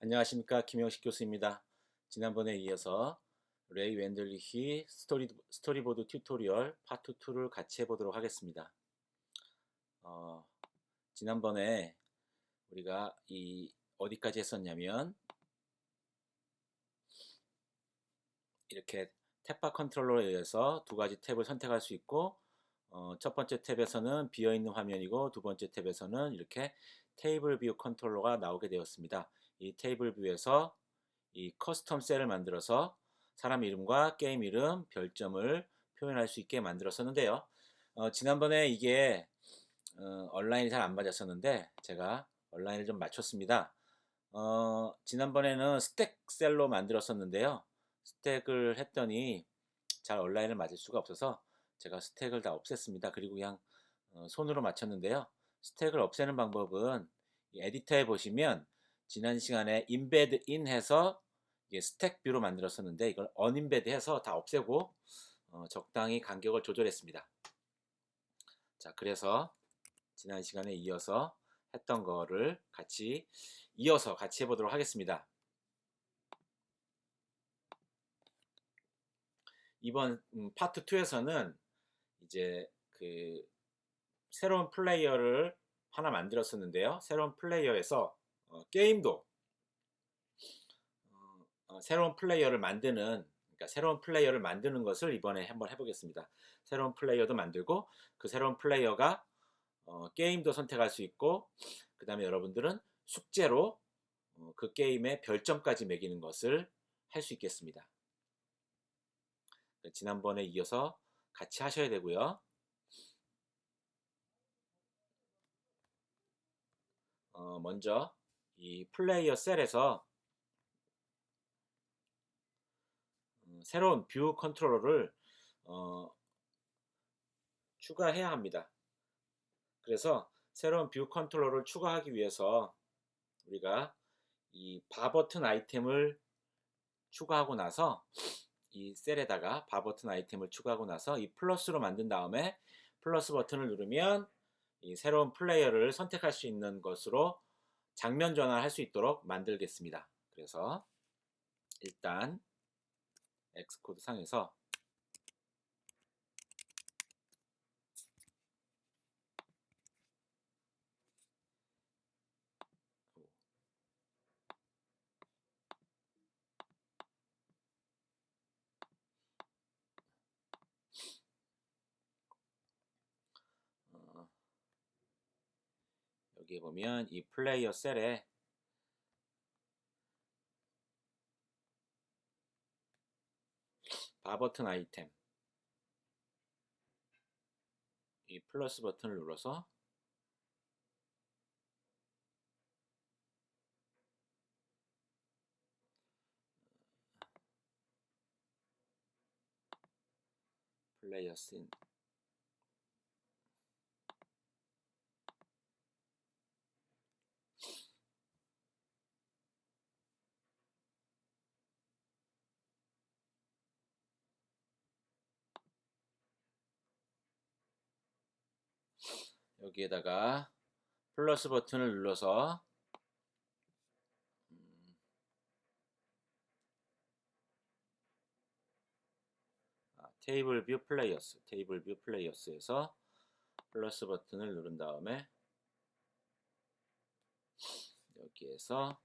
안녕하십니까, 김영식 교수입니다. 지난번에 이어서 레이 웬들리히 스토리보드 튜토리얼 파트 2를 같이 해보도록 하겠습니다. 어, 지난번에 우리가 어디까지 했었냐면 이렇게 탭바 컨트롤러에 의해서 두 가지 탭을 선택할 수 있고, 첫 번째 탭에서는 비어있는 화면이고 두 번째 탭에서는 이렇게 테이블 뷰 컨트롤러가 나오게 되었습니다. 이 테이블 뷰에서 이 커스텀 셀을 만들어서 사람 이름과 게임 이름, 별점을 표현할 수 있게 만들었었는데요. 지난번에 이게 온라인이 잘 안 맞았었는데 제가 온라인을 좀 맞췄습니다. 지난번에는 스택 셀로 만들었었는데요. 스택을 했더니 잘 온라인을 맞을 수가 없어서 제가 스택을 다 없앴습니다. 그리고 그냥 손으로 맞췄는데요. 스택을 없애는 방법은 이 에디터에 보시면 지난 시간에 인베드 인 해서 이게 스택 뷰로 만들었었는데 이걸 언인베드 해서 다 없애고 적당히 간격을 조절했습니다. 자, 그래서 지난 시간에 이어서 했던 거를 이어서 같이 해보도록 하겠습니다. 이번 파트 2에서는 이제 그 새로운 플레이어를 하나 만들었었는데요. 새로운 플레이어에서 게임도 새로운 플레이어를 만드는, 그러니까 새로운 플레이어를 만드는 것을 이번에 한번 해보겠습니다. 새로운 플레이어도 만들고 그 새로운 플레이어가 게임도 선택할 수 있고, 그 다음에 여러분들은 숙제로 그 게임의 별점까지 매기는 것을 할 수 있겠습니다. 지난번에 이어서 같이 하셔야 되고요. 먼저 이 플레이어 셀에서 새로운 뷰 컨트롤러를 추가해야 합니다. 그래서 새로운 뷰 컨트롤러를 추가하기 위해서 우리가 이 바 버튼 아이템을 추가하고 나서 이 셀에다가 바 버튼 아이템을 추가하고 나서 이 플러스로 만든 다음에 플러스 버튼을 누르면 이 새로운 플레이어를 선택할 수 있는 것으로 장면 전환할 수 있도록 만들겠습니다. 그래서 일단 엑스코드 상에서 여기에 보면 이 플레이어 셀에 바 버튼 아이템 이 플러스 버튼을 눌러서 플레이어 씬 여기에다가 플러스 버튼을 눌러서 테이블 뷰 플레이어스에서 플러스 버튼을 누른 다음에 여기에서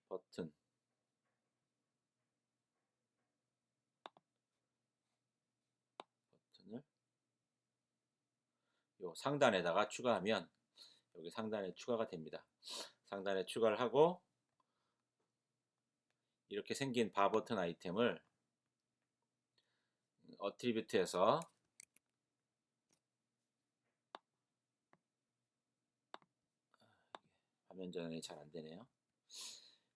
버튼을 요 상단에다가 추가하면 여기 상단에 추가가 됩니다. 상단에 추가를 하고 이렇게 생긴 바 버튼 아이템을 어트리뷰트에서 화면 전환이 잘 안되네요.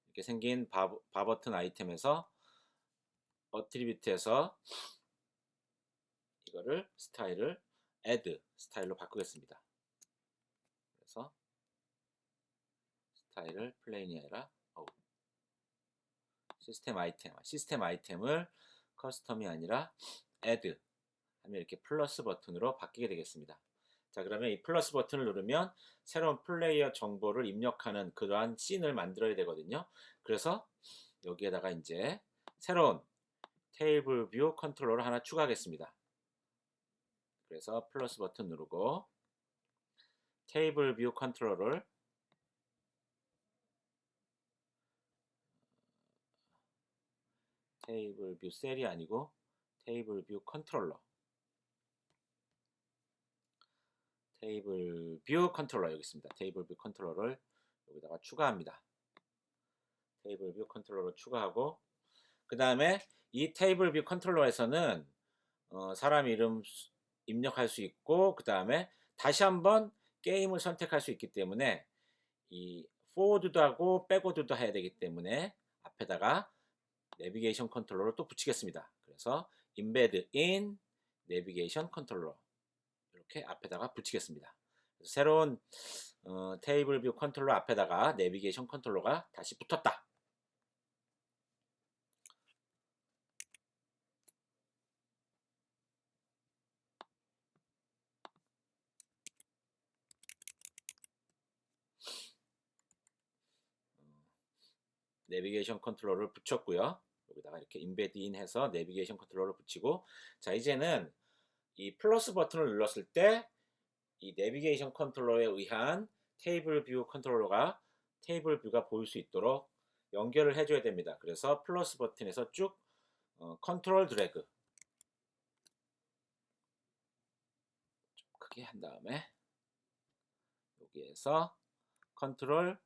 이렇게 생긴 바 버튼 아이템에서 어트리뷰트에서 이거를 스타일을 add 스타일로 바꾸겠습니다. 그래서 스타일을 플레인이 아니라 시스템 아이템을 커스텀이 아니라 add 하면 이렇게 플러스 버튼으로 바뀌게 되겠습니다. 자, 그러면 이 플러스 버튼을 누르면 새로운 플레이어 정보를 입력하는 그러한 씬을 만들어야 되거든요. 그래서 여기에다가 이제 새로운 테이블 뷰 컨트롤러를 하나 추가하겠습니다. 그래서 플러스 버튼 누르고 테이블 뷰 컨트롤러를 테이블 뷰 셀이 아니고 테이블 뷰 컨트롤러, 테이블 뷰 컨트롤러 여기 있습니다. 테이블 뷰 컨트롤러를 여기다가 추가합니다. 테이블 뷰 컨트롤러 추가하고, 그 다음에 이 테이블 뷰 컨트롤러에서는 사람 이름 입력할 수 있고, 그 다음에 다시 한번 게임을 선택할 수 있기 때문에 이 포워드도 하고 백워드도 해야 되기 때문에 앞에다가 내비게이션 컨트롤러를 또 붙이겠습니다. 그래서 인베드 인 내비게이션 컨트롤러 이렇게 앞에다가 붙이겠습니다. 새로운 테이블 뷰 컨트롤러 앞에다가 내비게이션 컨트롤러가 다시 붙었다. 내비게이션 컨트롤러를 붙였고요. 여기다가 이렇게 인베드 인 해서 내비게이션 컨트롤러를 붙이고, 자, 이제는 이 플러스 버튼을 눌렀을 때 이 내비게이션 컨트롤러에 의한 테이블 뷰 컨트롤러가 테이블 뷰가 보일 수 있도록 연결을 해줘야 됩니다. 그래서 플러스 버튼에서 쭉 컨트롤 드래그 좀 크게 한 다음에 여기에서 컨트롤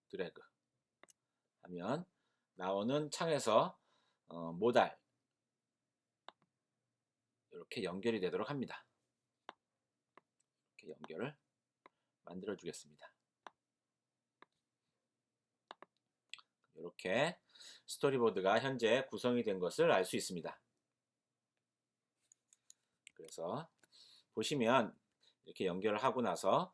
드래그 하면 나오는 창에서 모달 이렇게 연결이 되도록 합니다. 이렇게 연결을 만들어 주겠습니다. 이렇게 스토리보드가 현재 구성이 된 것을 알 수 있습니다. 그래서 보시면 이렇게 연결을 하고 나서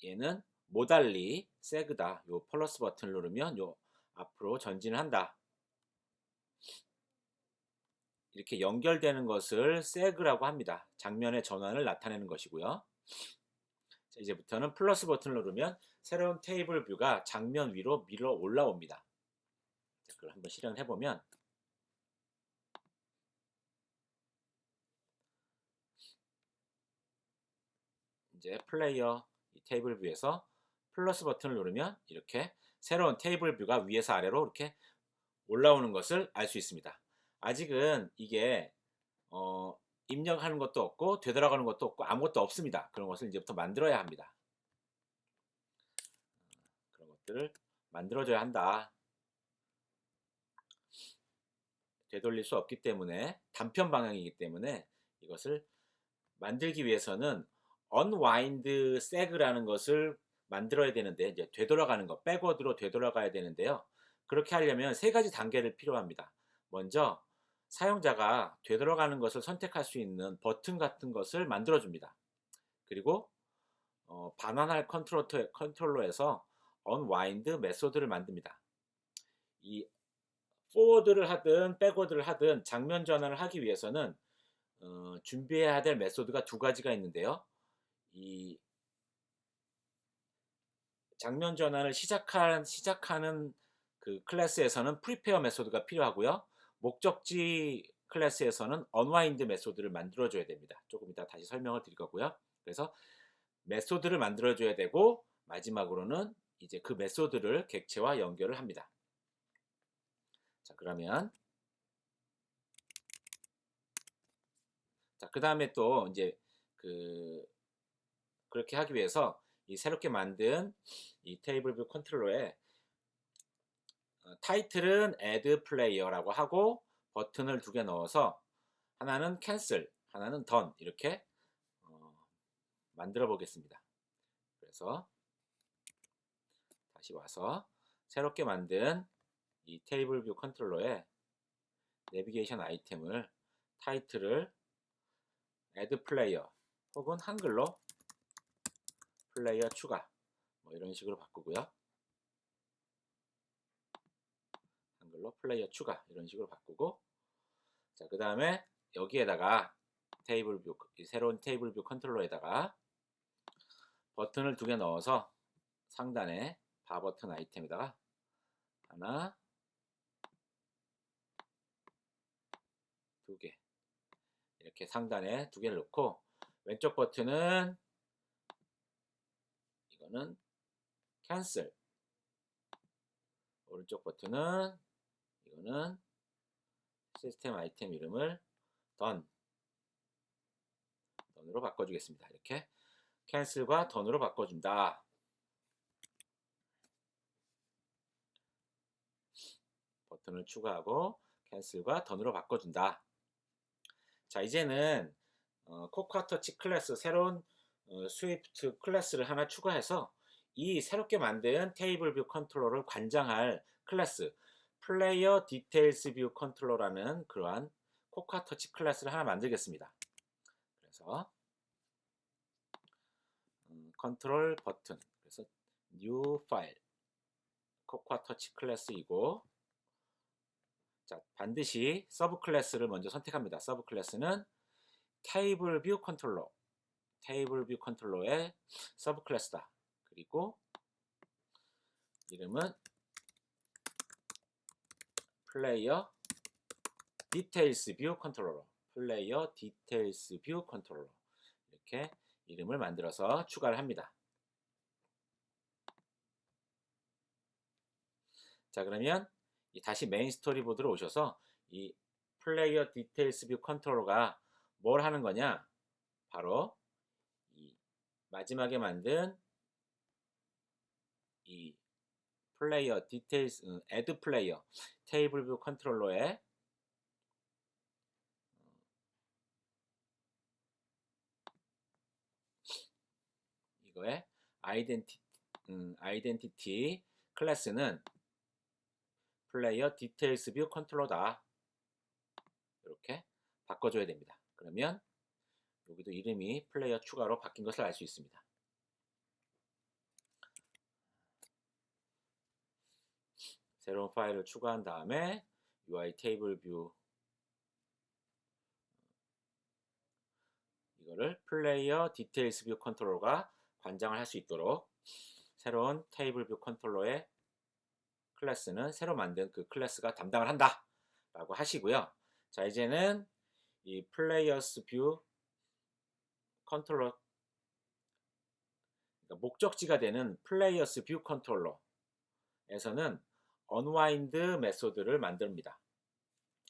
얘는 모달리 세그다. 요 플러스 버튼을 누르면 요 앞으로 전진을 한다. 이렇게 연결되는 것을 세그라고 합니다. 장면의 전환을 나타내는 것이고요. 자, 이제부터는 플러스 버튼을 누르면 새로운 테이블 뷰가 장면 위로 밀어 올라옵니다. 자, 그걸 한번 실행을 해보면 이제 플레이어 이 테이블 뷰에서 플러스 버튼을 누르면 이렇게 새로운 테이블 뷰가 위에서 아래로 이렇게 올라오는 것을 알 수 있습니다. 아직은 이게 입력하는 것도 없고 되돌아가는 것도 없고 아무것도 없습니다. 그런 것을 이제부터 만들어야 합니다. 그런 것들을 만들어줘야 한다. 되돌릴 수 없기 때문에 단편 방향이기 때문에 이것을 만들기 위해서는 unwind seg라는 것을 만들어야 되는데, 이제 되돌아가는 것, 백워드로 되돌아가야 되는데요. 그렇게 하려면 세 가지 단계를 필요합니다. 먼저 사용자가 되돌아가는 것을 선택할 수 있는 버튼 같은 것을 만들어 줍니다. 그리고 반환할 컨트롤러에서 unwind 메소드를 만듭니다. 이 포워드를 하든 백워드를 하든 장면 전환을 하기 위해서는 준비해야 될 메소드가 두 가지가 있는데요. 이 장면 전환을 시작하는 그 클래스에서는 프리페어 메소드가 필요하고요. 목적지 클래스에서는 언와인드 메소드를 만들어줘야 됩니다. 조금 이따 다시 설명을 드릴 거고요. 그래서 메소드를 만들어줘야 되고 마지막으로는 이제 그 메소드를 객체와 연결을 합니다. 자, 그러면 자, 그 다음에 또 이제 그렇게 하기 위해서 이 새롭게 만든 이 테이블 뷰 컨트롤러에 타이틀은 add player라고 하고 버튼을 두 개 넣어서 하나는 cancel, 하나는 done 이렇게 만들어 보겠습니다. 그래서 다시 와서 새롭게 만든 이 테이블 뷰 컨트롤러에 내비게이션 아이템을 타이틀을 add player 혹은 한글로 플레이어 추가 뭐 이런 식으로 바꾸고요. 한글로 플레이어 추가 이런 식으로 바꾸고, 자, 그 다음에 여기에다가 테이블 뷰, 새로운 테이블 뷰 컨트롤러에다가 버튼을 2개 넣어서 상단에 바 버튼 아이템에다가 하나, 2개 이렇게 상단에 2개를 넣고, 왼쪽 버튼은 이거는 캔슬, 오른쪽 버튼은 이거는 시스템 아이템 이름을 던으로 바꿔주겠습니다. 이렇게 캔슬과 던으로 바꿔준다. 버튼을 추가하고 캔슬과 던으로 바꿔준다. 자, 이제는 코코아터치 클래스, 새로운 스위프트 클래스를 하나 추가해서 이 새롭게 만든 테이블 뷰 컨트롤러를 관장할 클래스 플레이어 디테일스 뷰 컨트롤러라는 그러한 코코아터치 클래스를 하나 만들겠습니다. 그래서 컨트롤 버튼, 그래서 뉴 파일 코코아터치 클래스이고, 자, 반드시 서브 클래스를 먼저 선택합니다. 서브 클래스는 테이블 뷰 컨트롤러, 테이블 뷰 컨트롤러의 서브 클래스다. 그리고 이름은 플레이어 디테일스 뷰 컨트롤러, 플레이어 디테일스 뷰 컨트롤러, 이렇게 이름을 만들어서 추가를 합니다. 자, 그러면 다시 메인 스토리보드로 오셔서 이 플레이어 디테일스 뷰 컨트롤러가 뭘 하는 거냐, 바로 이 마지막에 만든 이 플레이어 디테일스 애드 플레이어 테이블 뷰 컨트롤러에 이거의 아이덴티티 클래스는 플레이어 디테일스 뷰 컨트롤러다. 이렇게 바꿔줘야 됩니다. 그러면 여기도 이름이 플레이어 추가로 바뀐 것을 알 수 있습니다. 새로운 파일을 추가한 다음에 UI 테이블 뷰 이거를 플레이어 디테일스 뷰 컨트롤러가 관장을 할 수 있도록 새로운 테이블 뷰 컨트롤러의 클래스는 새로 만든 그 클래스가 담당을 한다 라고 하시고요. 자, 이제는 이 플레이어스 뷰 컨트롤러, 그러니까 목적지가 되는 플레이어스 뷰 컨트롤러에서는 언와인드 메소드를 만듭니다.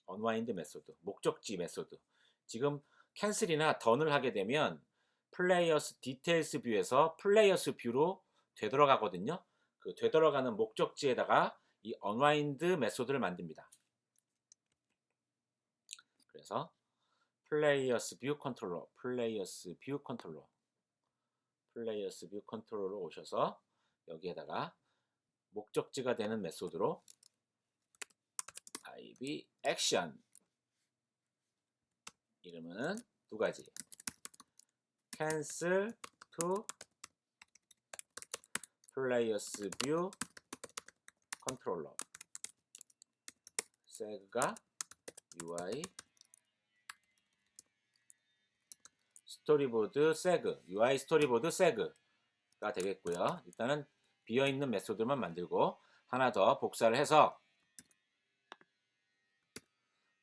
언와인드 메소드, 목적지 메소드. 지금 캔슬이나 던을 하게 되면 플레이어스 디테일스 뷰에서 플레이어스 뷰로 되돌아가거든요. 그 되돌아가는 목적지에다가 이 언와인드 메소드를 만듭니다. 그래서 플레이어스 뷰 컨트롤러, 플레이어스 뷰 컨트롤러, 플레이어스 뷰 컨트롤러로 오셔서 여기에다가 목적지가 되는 메소드로 ib 액션, 이름은 2가지, cancel to players view controller, seg가 UI 스토리보드 seg, UI 스토리보드 seg가 되겠고요. 일단은 비어있는 메소드만 만들고 하나 더 복사를 해서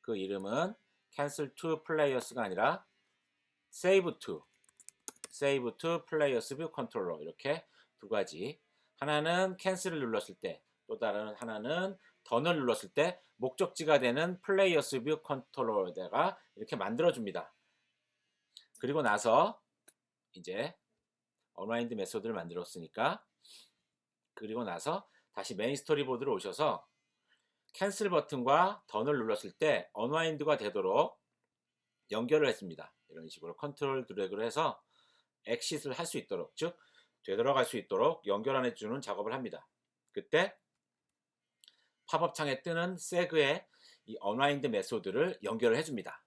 그 이름은 cancel to players가 아니라 save to players view controller, 이렇게 2가지, 하나는 캔슬을 눌렀을 때, 또 다른 하나는 던을 눌렀을 때 목적지가 되는 플레이어스 뷰 컨트롤러에다가 이렇게 만들어줍니다. 그리고 나서 이제 언와인드 메소드를 만들었으니까, 그리고 나서 다시 메인 스토리보드로 오셔서 캔슬 버튼과 던을 눌렀을 때 언와인드가 되도록 연결을 했습니다. 이런 식으로 컨트롤 드래그를 해서 엑싯을 할 수 있도록, 즉 되돌아갈 수 있도록 연결해 주는 작업을 합니다. 그때 팝업 창에 뜨는 seg의 이 언와인드 메소드를 연결을 해줍니다.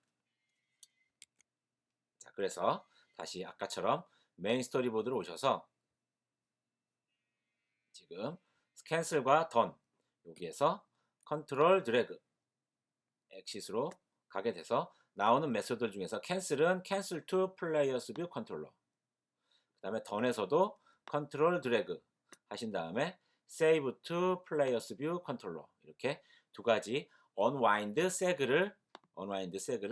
자, 그래서 다시 아까처럼 메인 스토리보드로 오셔서 지금 캔슬과 던, 여기에서 컨트롤 드래그 엑싯으로 가게 돼서 나오는 메소드 중에서 cancel은 cancel to players view controller. 그 다음에 done에서도 control drag 하신 다음에 save to players view controller. 이렇게 두 가지 unwind seg를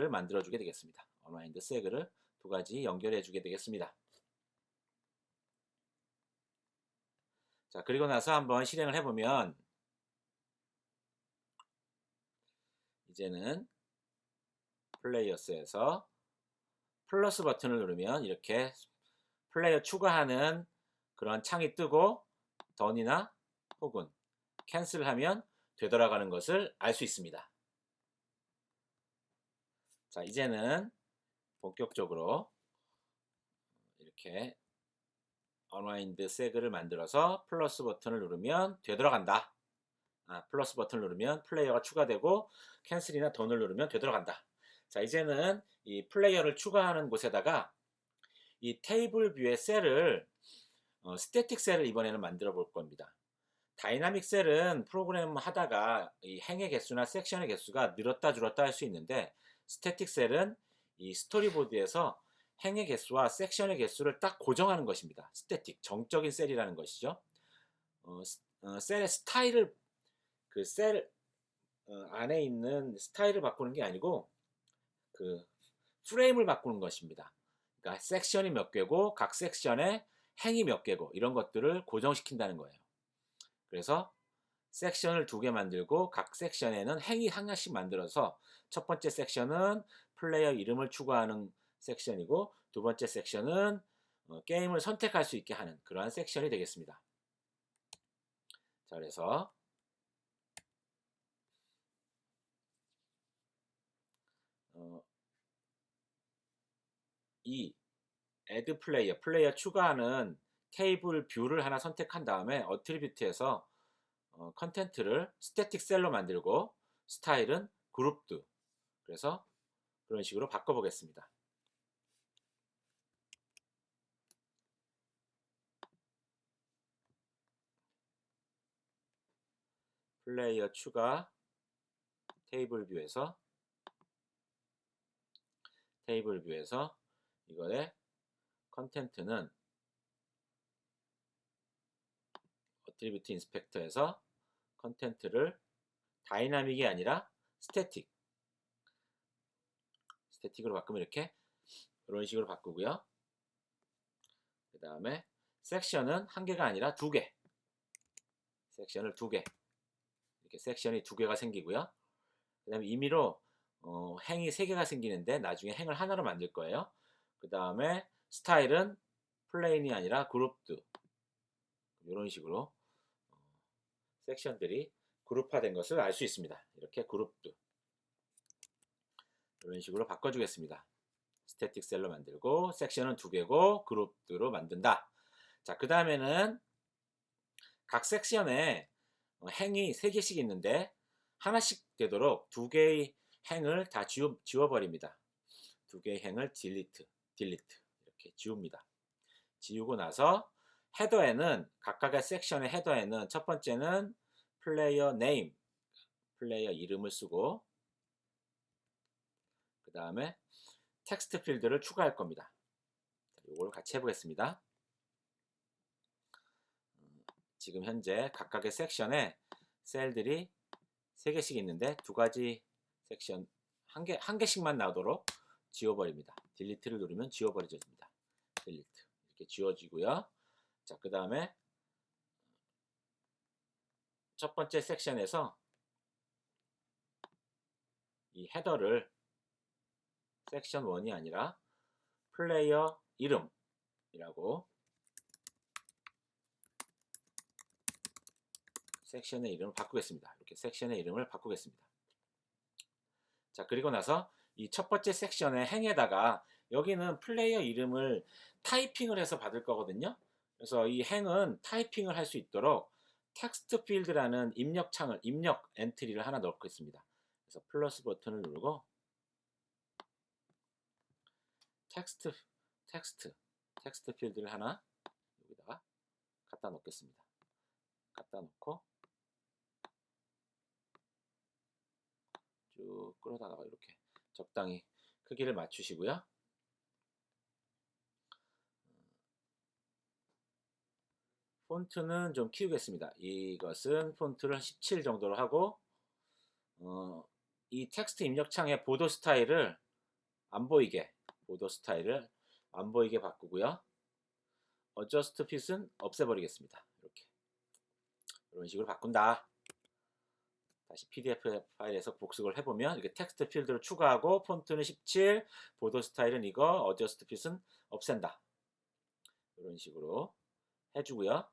만들어 주게 되겠습니다. unwind seg를 두 가지 연결해 주게 되겠습니다. 자, 그리고 나서 한번 실행을 해보면 이제는 플레이어스에서 플러스 버튼을 누르면 이렇게 플레이어 추가하는 그런 창이 뜨고 던이나 혹은 캔슬을 하면 되돌아가는 것을 알 수 있습니다. 자, 이제는 본격적으로 이렇게 unwind seg를 만들어서 플러스 버튼을 누르면 되돌아간다. 플러스 버튼을 누르면 플레이어가 추가되고 캔슬이나 던을 누르면 되돌아간다. 자, 이제는 이 플레이어를 추가하는 곳에다가 이 테이블 뷰의 셀을 스태틱 셀을 이번에는 만들어 볼 겁니다. 다이나믹 셀은 프로그램 하다가 이 행의 개수나 섹션의 개수가 늘었다 줄었다 할 수 있는데 스태틱 셀은 이 스토리보드에서 행의 개수와 섹션의 개수를 딱 고정하는 것입니다. 스태틱, 정적인 셀이라는 것이죠. 셀의 스타일을 그 셀 안에 있는 스타일을 바꾸는 게 아니고 그 프레임을 바꾸는 것입니다. 그러니까 섹션이 몇 개고 각 섹션에 행이 몇 개고 이런 것들을 고정시킨다는 거예요. 그래서 섹션을 2개 만들고 각 섹션에는 행이 하나씩 만들어서 첫 번째 섹션은 플레이어 이름을 추가하는 섹션이고 두 번째 섹션은 게임을 선택할 수 있게 하는 그러한 섹션이 되겠습니다. 자, 그래서 이 add 플레이어 추가하는 테이블 뷰를 하나 선택한 다음에 어트리뷰트에서 컨텐트를 스태틱 셀로 만들고 스타일은 그룹드. 그래서 그런 식으로 바꿔보겠습니다. 플레이어 추가 테이블 뷰에서 이거의 컨텐트는 어트리뷰트 인스펙터에서 컨텐트를 다이나믹이 아니라 스태틱으로 바꾸면 이렇게 이런 식으로 바꾸고요. 그 다음에 섹션은 한 개가 아니라 2개. 섹션을 2개. 이렇게 섹션이 2개가 생기고요. 그 다음에 임의로 행이 3개가 생기는데 나중에 행을 하나로 만들 거예요. 그 다음에 스타일은 플레인이 아니라 그룹드. 이런 식으로 섹션들이 그룹화된 것을 알 수 있습니다. 이렇게 그룹드. 이런 식으로 바꿔주겠습니다. 스태틱 셀로 만들고 섹션은 2개고 그룹드로 만든다. 자, 그 다음에는 각 섹션에 행이 3개씩 있는데 하나씩 되도록 2개의 행을 다 지워버립니다. 2개의 행을 딜리트 이렇게 지웁니다. 지우고 나서 헤더에는 각각의 섹션의 헤더에는 첫 번째는 플레이어 네임, 플레이어 이름을 쓰고 그 다음에 텍스트 필드를 추가할 겁니다. 이걸 같이 해보겠습니다. 지금 현재 각각의 섹션에 셀들이 3개씩 있는데 2가지 섹션 한 개씩만 나오도록 지워버립니다. 딜리트를 누르면 지워버려집니다. 딜리트 이렇게 지워지고요. 자, 그 다음에 첫 번째 섹션에서 이 헤더를 섹션 1이 아니라 플레이어 이름이라고 섹션의 이름을 바꾸겠습니다. 이렇게 섹션의 이름을 바꾸겠습니다. 자, 그리고 나서 이 첫 번째 섹션의 행에다가 여기는 플레이어 이름을 타이핑을 해서 받을 거거든요. 그래서 이 행은 타이핑을 할 수 있도록 텍스트 필드라는 입력 엔트리를 하나 넣겠습니다. 그래서 플러스 버튼을 누르고 텍스트 필드를 하나 여기다가 갖다 놓겠습니다. 갖다 놓고 쭉 끌어다가 이렇게 적당히 크기를 맞추시고요. 폰트는 좀 키우겠습니다. 이것은 폰트를 17 정도로 하고 이 텍스트 입력창의 보도 스타일을 안 보이게 보도 스타일을 안 보이게 바꾸고요. 어저스트 핏은 없애버리겠습니다. 이렇게 이런 식으로 바꾼다. 다시 PDF 파일에서 복습을 해보면 이렇게 텍스트 필드를 추가하고 폰트는 17, 보도 스타일은 이거, 어저스트 핏은 없앤다. 이런 식으로 해주고요.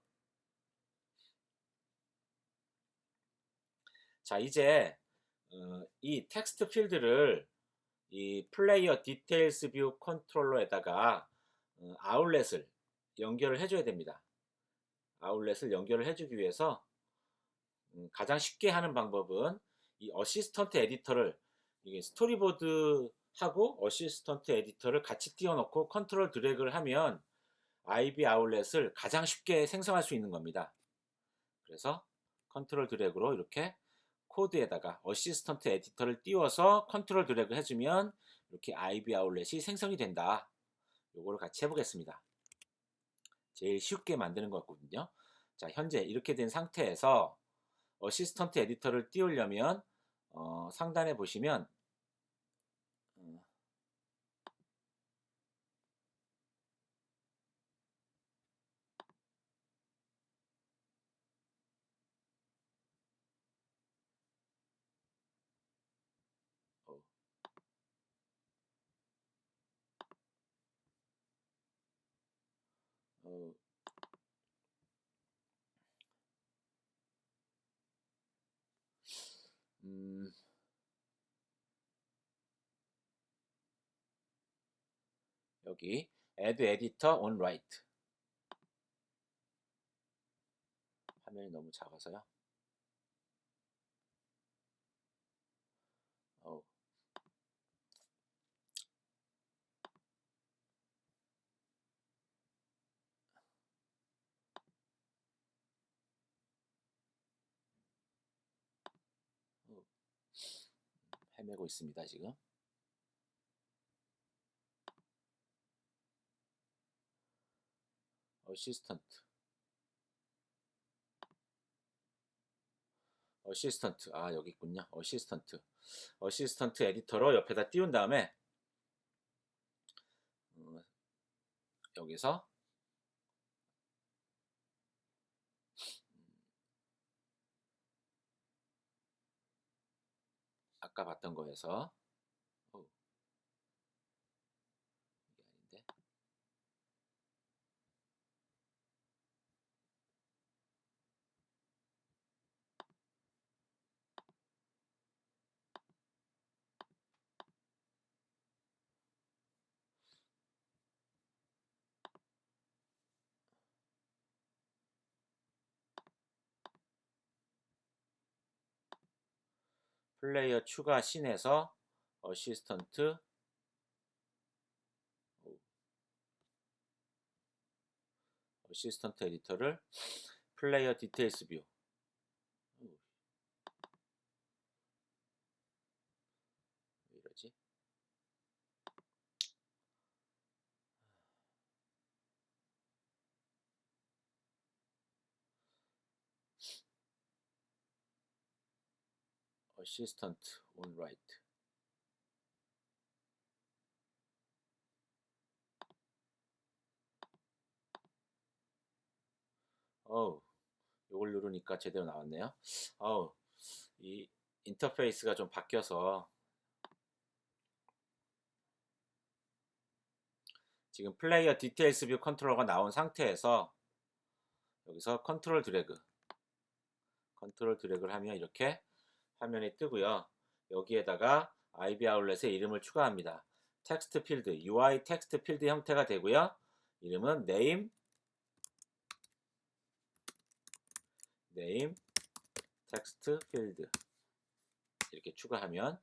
자, 이제 이 텍스트 필드를 이 플레이어 디테일스 뷰 컨트롤러에다가 아울렛을 연결을 해줘야 됩니다. 아울렛을 연결을 해주기 위해서 가장 쉽게 하는 방법은 이 어시스턴트 에디터를 이게 스토리보드하고 어시스턴트 에디터를 같이 띄워놓고 컨트롤 드래그를 하면 IB 아울렛을 가장 쉽게 생성할 수 있는 겁니다. 그래서 컨트롤 드래그로 이렇게 코드에다가 어시스턴트 에디터를 띄워서 컨트롤 드래그 해주면 이렇게 IB 아울렛이 생성이 된다. 요거를 같이 해보겠습니다. 제일 쉽게 만드는 거거든요. 자, 현재 이렇게 된 상태에서 어시스턴트 에디터를 띄우려면 상단에 보시면 어, 어, 음, 여기 Add Editor on Right 화면이 너무 작아서요. 어, 어, 헤매고 있습니다 지금. 어시스턴트 아 여기 있군요. 어시스턴트 에디터로 옆에다 띄운 다음에 여기서 아까 봤던 거에서 이게 아닌데 플레이어 추가 씬에서 어시스턴트 어시스턴트 에디터를 플레이어 디테일스 뷰 왜 이러지? 어시스턴트 온 라이트 이걸 누르니까 제대로 나왔네요. 이 인터페이스가 좀 바뀌어서 지금 플레이어 디테일스 뷰 컨트롤러가 나온 상태에서 여기서 컨트롤 드래그를 하면 이렇게 화면이 뜨고요. 여기에다가 IB 아울렛의 이름을 추가합니다. 텍스트 필드, UI 텍스트 필드 형태가 되고요. 이름은 name 텍스트 필드 이렇게 추가하면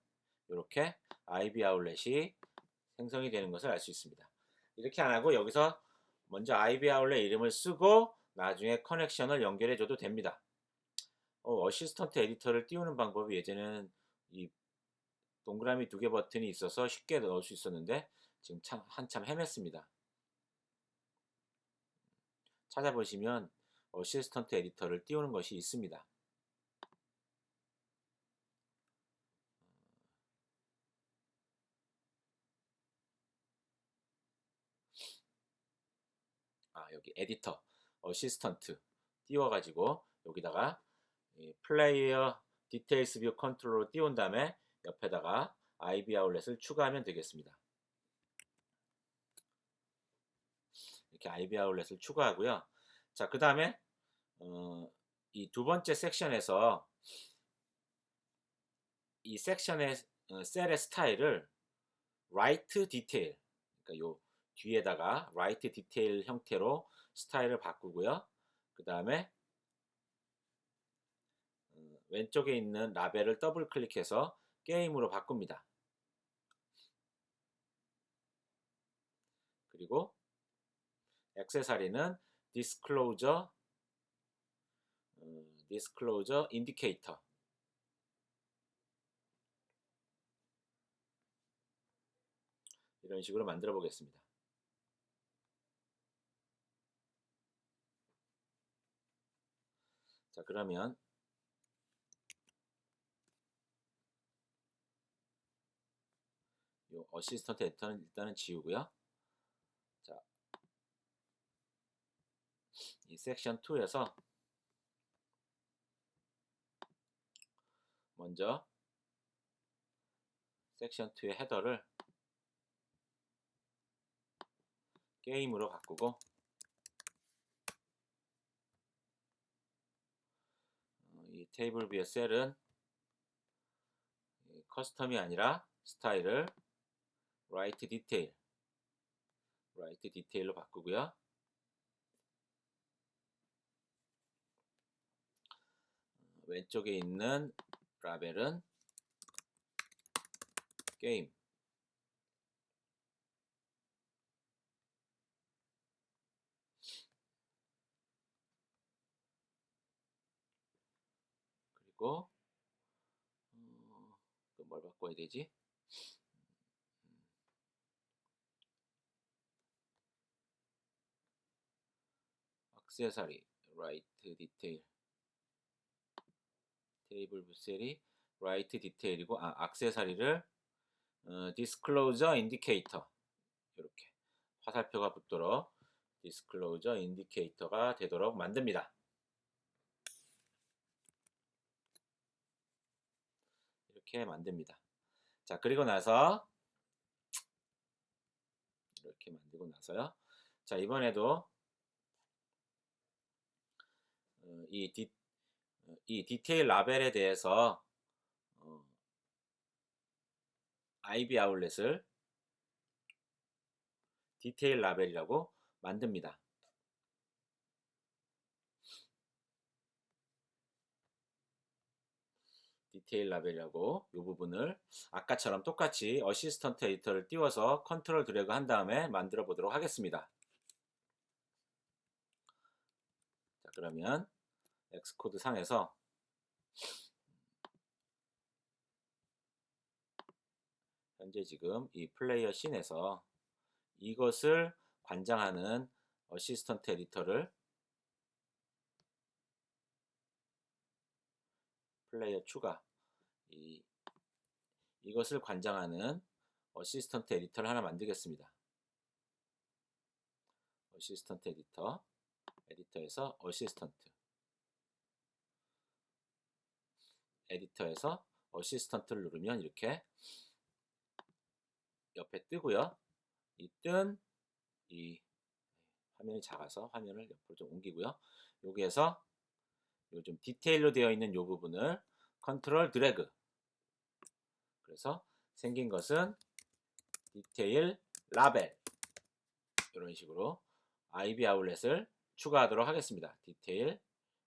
이렇게 IB 아울렛이 생성이 되는 것을 알 수 있습니다. 이렇게 안 하고 여기서 먼저 IB 아울렛 이름을 쓰고 나중에 커넥션을 연결해 줘도 됩니다. 어시스턴트 에디터를 띄우는 방법이 예전에는 이 동그라미 2개 버튼이 있어서 쉽게 넣을 수 있었는데 지금 한참 헤맸습니다. 찾아보시면 어시스턴트 에디터를 띄우는 것이 있습니다. 여기 에디터 어시스턴트 띄워가지고 여기다가 플레이어 디테일스 뷰 컨트롤로 띄운 다음에 옆에다가 IB 아울렛을 추가하면 되겠습니다. 이렇게 IB 아울렛을 추가하고요. 자, 그 다음에 이 두 번째 섹션에서 이 섹션의 셀의 스타일을 라이트 디테일, 그러니까 요 뒤에다가 라이트 디테일 형태로 스타일을 바꾸고요. 그 다음에 왼쪽에 있는 라벨을 더블 클릭해서 게임으로 바꿉니다. 그리고 액세서리는 디스클로저 인디케이터 이런 식으로 만들어 보겠습니다. 자, 그러면 요 어시스턴트 에디터는 일단은 지우고요. 자, 이 섹션 2에서 먼저 섹션 2의 헤더를 게임으로 바꾸고 이 테이블 뷰의 셀은 커스텀이 아니라 스타일을 라이트 디테일로 바꾸고요. 왼쪽에 있는 라벨은 게임, 그리고 또 뭘 바꿔야 되지? 액세서리 라이트 디테일, 테이블 뷰 셀이 라이트 디테일이고 액세서리를 디스클로저 인디케이터, 이렇게 화살표가 붙도록 디스클로저 인디케이터가 되도록 만듭니다. 이렇게 만듭니다. 자, 그리고 나서 이렇게 만들고 나서요. 자, 이번에도 이 디테일 라벨에 대해서 IB 아울렛을 디테일 라벨이라고 만듭니다. 디테일 라벨이라고 이 부분을 아까처럼 똑같이 어시스턴트 에디터를 띄워서 컨트롤 드래그 한 다음에 만들어 보도록 하겠습니다. 자, 그러면 엑스코드 상에서 현재 지금 이 플레이어 씬에서 이것을 관장하는 어시스턴트 에디터를 플레이어 추가, 이것을 관장하는 어시스턴트 에디터를 하나 만들겠습니다. 어시스턴트 에디터에서 에디터에서 어시스턴트를 누르면 이렇게 옆에 뜨고요. 이 화면이 작아서 화면을 옆으로 좀 옮기고요. 여기에서 요즘 디테일로 되어 있는 이 부분을 컨트롤 드래그, 그래서 생긴 것은 디테일 라벨, 이런 식으로 IB 아울렛을 추가하도록 하겠습니다. 디테일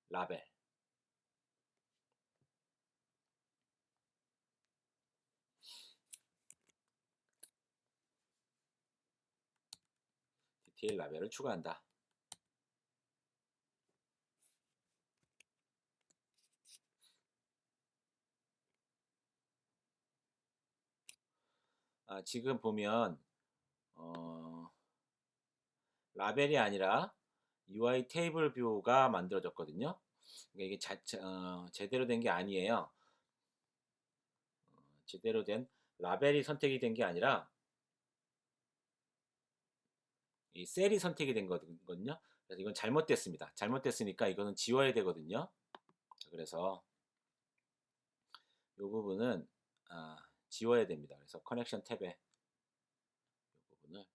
라벨, 디테일 라벨을 추가한다. 지금 보면 라벨이 아니라 UI 테이블 뷰가 만들어졌거든요. 그러니까 이게 제대로 된 게 아니에요. 제대로 된 라벨이 선택이 된 게 아니라 이 셀이 선택이 된 거거든요. 그래서 이건 잘못됐습니다. 잘못됐으니까 이거는 지워야 되거든요. 그래서 이 부분은 지워야 됩니다. 그래서 커넥션 탭에 이 부분을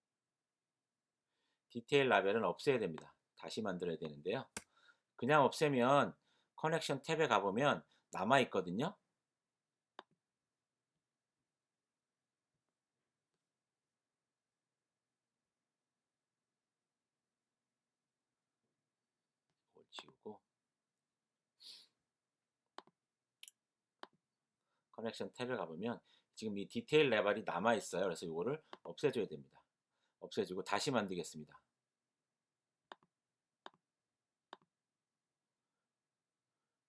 디테일 라벨은 없애야 됩니다. 다시 만들어야 되는데요. 그냥 없애면 커넥션 탭에 가보면 남아 있거든요. 이걸 지우고 커넥션 탭에 가보면 지금 이 디테일 레벨이 남아 있어요. 그래서 이거를 없애줘야 됩니다. 없애주고 다시 만들겠습니다.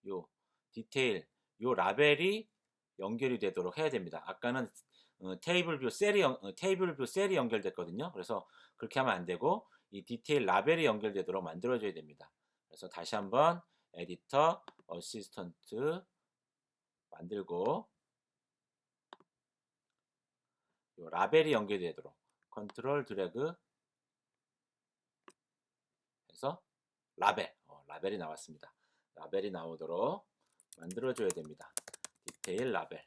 요 디테일, 요 라벨이 연결이 되도록 해야 됩니다. 아까는 테이블 뷰 셀이 연결됐거든요. 그래서 그렇게 하면 안 되고 이 디테일 라벨이 연결되도록 만들어줘야 됩니다. 그래서 다시 한번 에디터 어시스턴트 만들고 요 라벨이 연결되도록 컨트롤 드래그 해서 라벨이 나왔습니다. 라벨이 나오도록 만들어줘야 됩니다. 디테일 라벨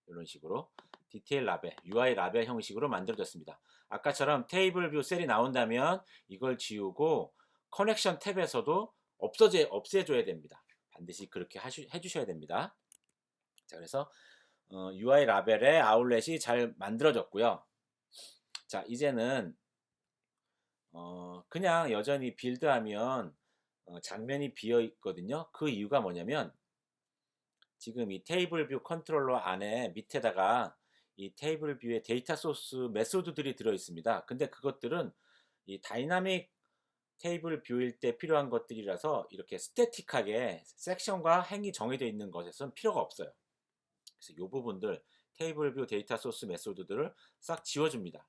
이런 식으로 디테일 라벨, UI 라벨 형식으로 만들어졌습니다. 아까처럼 테이블 뷰 셀이 나온다면 이걸 지우고 커넥션 탭에서도 없애줘야 됩니다. 반드시 그렇게 해주셔야 됩니다. 자, 그래서 UI 라벨의 아울렛이 잘 만들어졌고요. 자, 이제는 그냥 여전히 빌드하면 장면이 비어 있거든요. 그 이유가 뭐냐면 지금 이 테이블 뷰 컨트롤러 안에 밑에다가 이 테이블 뷰의 데이터 소스 메소드들이 들어 있습니다. 근데 그것들은 이 다이나믹 테이블 뷰일 때 필요한 것들이라서 이렇게 스태틱하게 섹션과 행이 정해져 있는 것에선 필요가 없어요. 그래서 이 부분들 테이블 뷰 데이터 소스 메소드들을 싹 지워줍니다.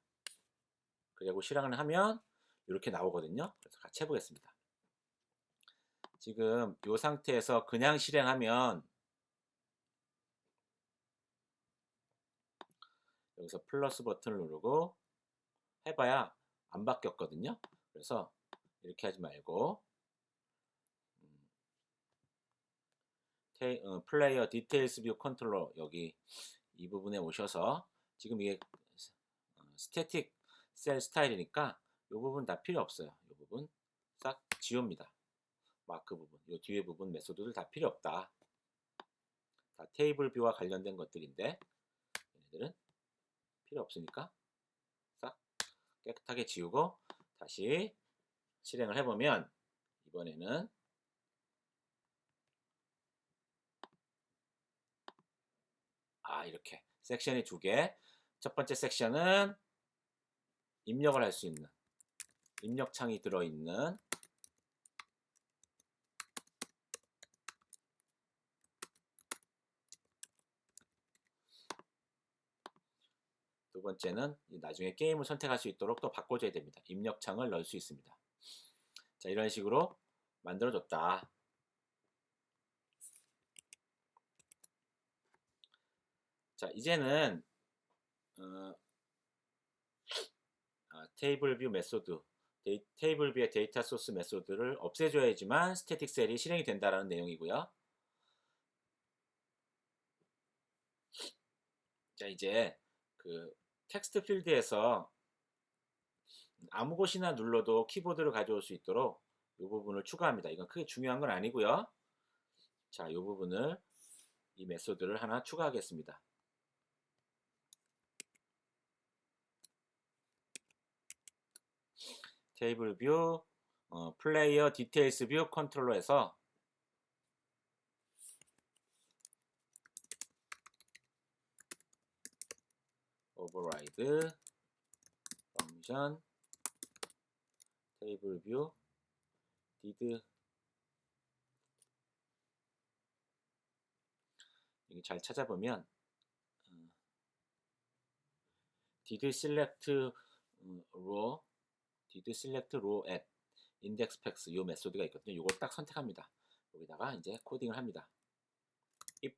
그리고 실행을 하면 이렇게 나오거든요. 그래서 같이 해보겠습니다. 지금 이 상태에서 그냥 실행하면 여기서 플러스 버튼을 누르고 해봐야 안 바뀌었거든요. 그래서 이렇게 하지 말고 플레이어 디테일스 뷰 컨트롤러 여기 이 부분에 오셔서 지금 이게 스태틱 셀 스타일이니까 이 부분 다 필요 없어요. 이 부분 싹 지웁니다. 마크 부분, 이 뒤에 부분 메소드들 다 필요 없다. 다 테이블 뷰와 관련된 것들인데 얘네들은 필요 없으니까 싹 깨끗하게 지우고 다시 실행을 해보면 이번에는 이렇게 섹션이 두 개. 첫 번째 섹션은 입력을 할 수 있는 입력창이 들어있는 두 번째는 나중에 게임을 선택할 수 있도록 또 바꿔줘야 됩니다. 입력창을 넣을 수 있습니다. 자, 이런 식으로 만들어줬다. 자, 이제는 테이블 뷰 메소드, 테이블 뷰의 데이터 소스 메소드를 없애줘야지만 스태틱 셀이 실행이 된다는 내용이고요. 자, 이제 그 텍스트 필드에서 아무 곳이나 눌러도 키보드를 가져올 수 있도록 이 부분을 추가합니다. 이건 크게 중요한 건 아니고요. 자, 이 부분을 이 메소드를 하나 추가하겠습니다. 테이블 뷰, 플레이어 디테일스 뷰 컨트롤러에서 오버라이드 펑션 테이블 뷰 did 이게 잘 찾아보면 did select row, did select row at index path 이 메소드가 있거든요. 이걸 딱 선택합니다. 여기다가 이제 코딩을 합니다. if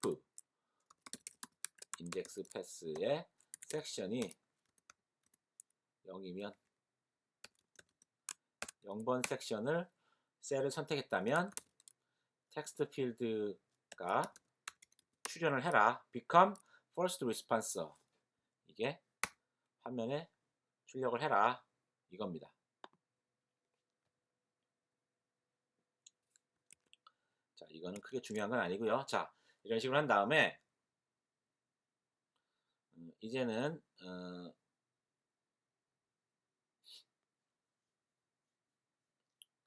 index path의 섹션이 0이면 0번 섹션을 셀을 선택했다면 텍스트 필드가 출연을 해라. become first response. 이게 화면에 출력을 해라. 이겁니다. 자, 이거는 크게 중요한 건 아니고요. 자, 이런 식으로 한 다음에 이제는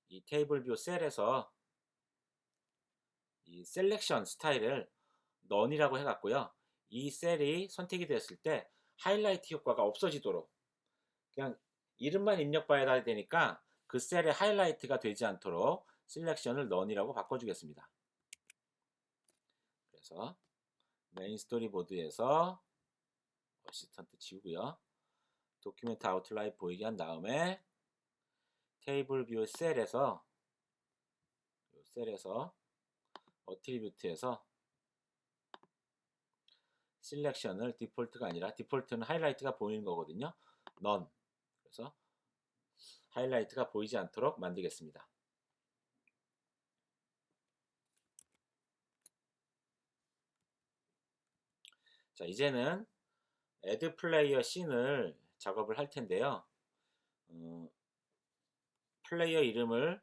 이 테이블 뷰 셀에서 이 셀렉션 스타일을 none이라고 해갖고요. 이 셀이 선택이 되었을 때 하이라이트 효과가 없어지도록 그냥 이름만 입력봐야 되니까 그 셀의 하이라이트가 되지 않도록 셀렉션을 none이라고 바꿔주겠습니다. 그래서 메인 스토리보드에서 어시스턴트 지우고요. 도큐멘트 아웃라인 보이게 한 다음에 테이블 뷰 셀에서 어트리뷰트에서 셀렉션을 디폴트가 아니라 디폴트는 하이라이트가 보이는 거거든요. none. 그래서 하이라이트가 보이지 않도록 만들겠습니다. 자, 이제는 add player 씬을 작업을 할 텐데요. 플레이어 이름을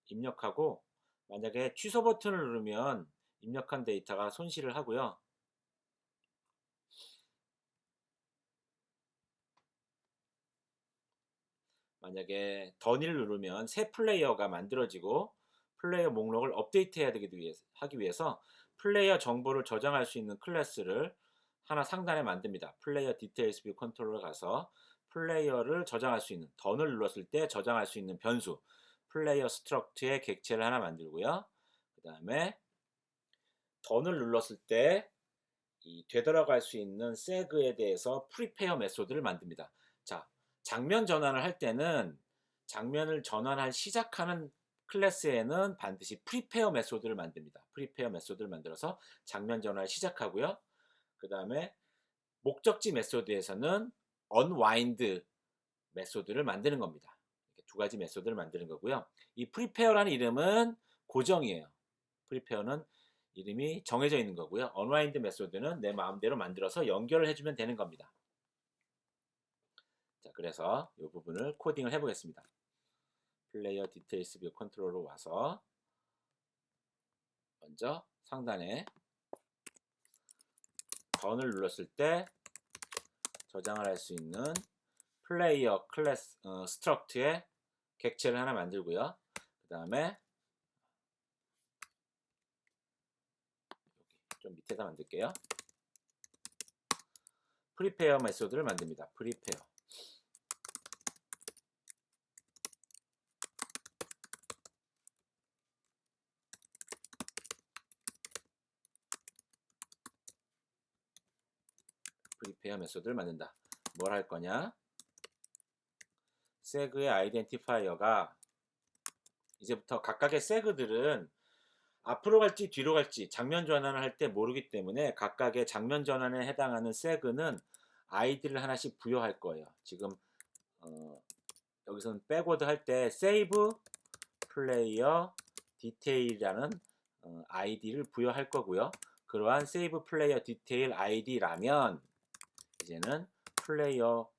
입력하고 만약에 취소 버튼을 누르면 입력한 데이터가 손실을 하고요. 만약에 더니를 누르면 새 플레이어가 만들어지고 플레이어 목록을 업데이트 해야 하기 위해서 플레이어 정보를 저장할 수 있는 클래스를 하나 상단에 만듭니다. 플레이어 디테일스 뷰 컨트롤러 가서 플레이어를 저장할 수 있는 던을 눌렀을 때 저장할 수 있는 변수 플레이어 스트럭트의 객체를 하나 만들고요. 그 다음에 던을 눌렀을 때 이 되돌아갈 수 있는 세그에 대해서 프리페어 메소드를 만듭니다. 자, 장면 전환을 할 때는 장면을 전환할 시작하는 클래스에는 반드시 프리페어 메소드를 만듭니다. 프리페어 메소드를 만들어서 장면 전환을 시작하고요. 그 다음에 목적지 메소드에서는 unwind 메소드를 만드는 겁니다. 이렇게 두 가지 메소드를 만드는 거고요. 이 프리페어라는 이름은 고정이에요. 프리페어는 이름이 정해져 있는 거고요. unwind 메소드는 내 마음대로 만들어서 연결을 해주면 되는 겁니다. 자, 그래서 이 부분을 코딩을 해보겠습니다. 플레이어 디테일스 뷰 컨트롤로 와서 먼저 상단에 던을 눌렀을 때 저장을 할 수 있는 플레이어 클래스 스트럭트의 객체를 하나 만들고요. 그 다음에 좀 밑에다 만들게요. 프리페어 메소드를 만듭니다. 프리페어. 프리페어 메소드를 만든다. 뭘 할 거냐? 세그의 아이덴티파이어가 이제부터 각각의 세그들은 앞으로 갈지 뒤로 갈지 장면 전환을 할 때 모르기 때문에 각각의 장면 전환에 해당하는 세그는 아이디를 하나씩 부여할 거예요. 지금 여기서는 백워드 할 때 save player detail이라는 아이디를 부여할 거고요. 그러한 save player detail 아이디라면 이제는 플레이어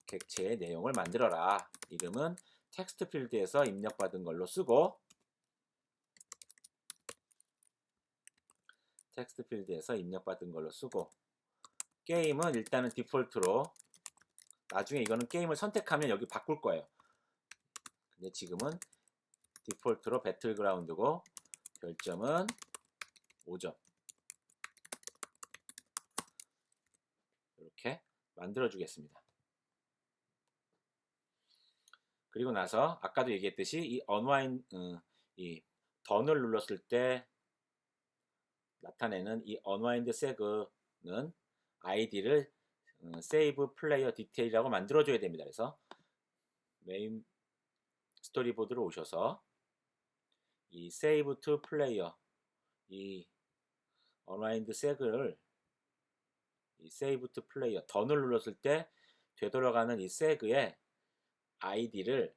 객체의 내용을 만들어라. 이름은 텍스트 필드에서 입력받은 걸로 쓰고 텍스트 필드에서 입력받은 걸로 쓰고 게임은 일단은 디폴트로 나중에 이거는 게임을 선택하면 여기 바꿀 거예요. 근데 지금은 디폴트로 배틀그라운드고 별점은 5점 이렇게 만들어 주겠습니다. 그리고 나서 아까도 얘기했듯이 이 unwind 이 던을 눌렀을 때 나타내는 이 unwind seg는 아이디를 save player detail이라고 만들어줘야 됩니다. 그래서 메인 스토리보드로 오셔서 이 save to player 이 unwind seg을 이 save to player 던을 눌렀을 때 되돌아가는 이 seg의 id를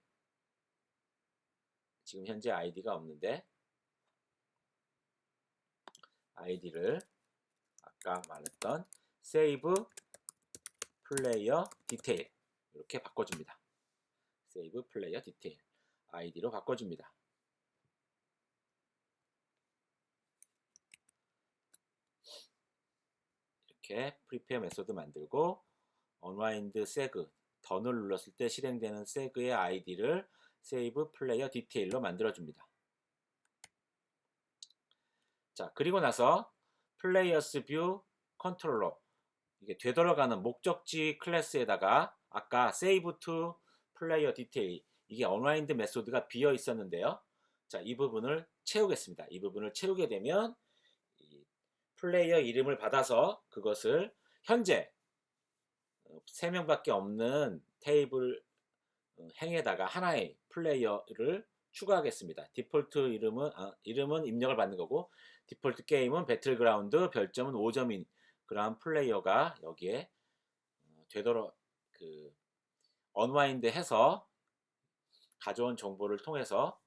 지금 현재 id가 없는데 id를 아까 말했던 save player detail 이렇게 바꿔줍니다. save player detail id로 바꿔줍니다. 이렇게 prepare 메소드 만들고 unwind seg 던을 눌렀을 때 실행되는 seg의 id를 save player detail로 만들어줍니다. 자, 그리고 나서 players view controller 이게 되돌아가는 목적지 클래스에다가 아까 save to player detail 이게 unwind 메소드가 비어 있었는데요. 자, 이 부분을 채우겠습니다. 이 부분을 채우게 되면 이 플레이어 이름을 받아서 그것을 현재 3명밖에 없는 테이블 행에다가 하나의 플레이어를 추가하겠습니다. 디폴트 이름은 입력을 받는 거고 디폴트 게임은 배틀그라운드 별점은 5점인 그러한 플레이어가 여기에 되도록 언와인드 해서 가져온 정보를 통해서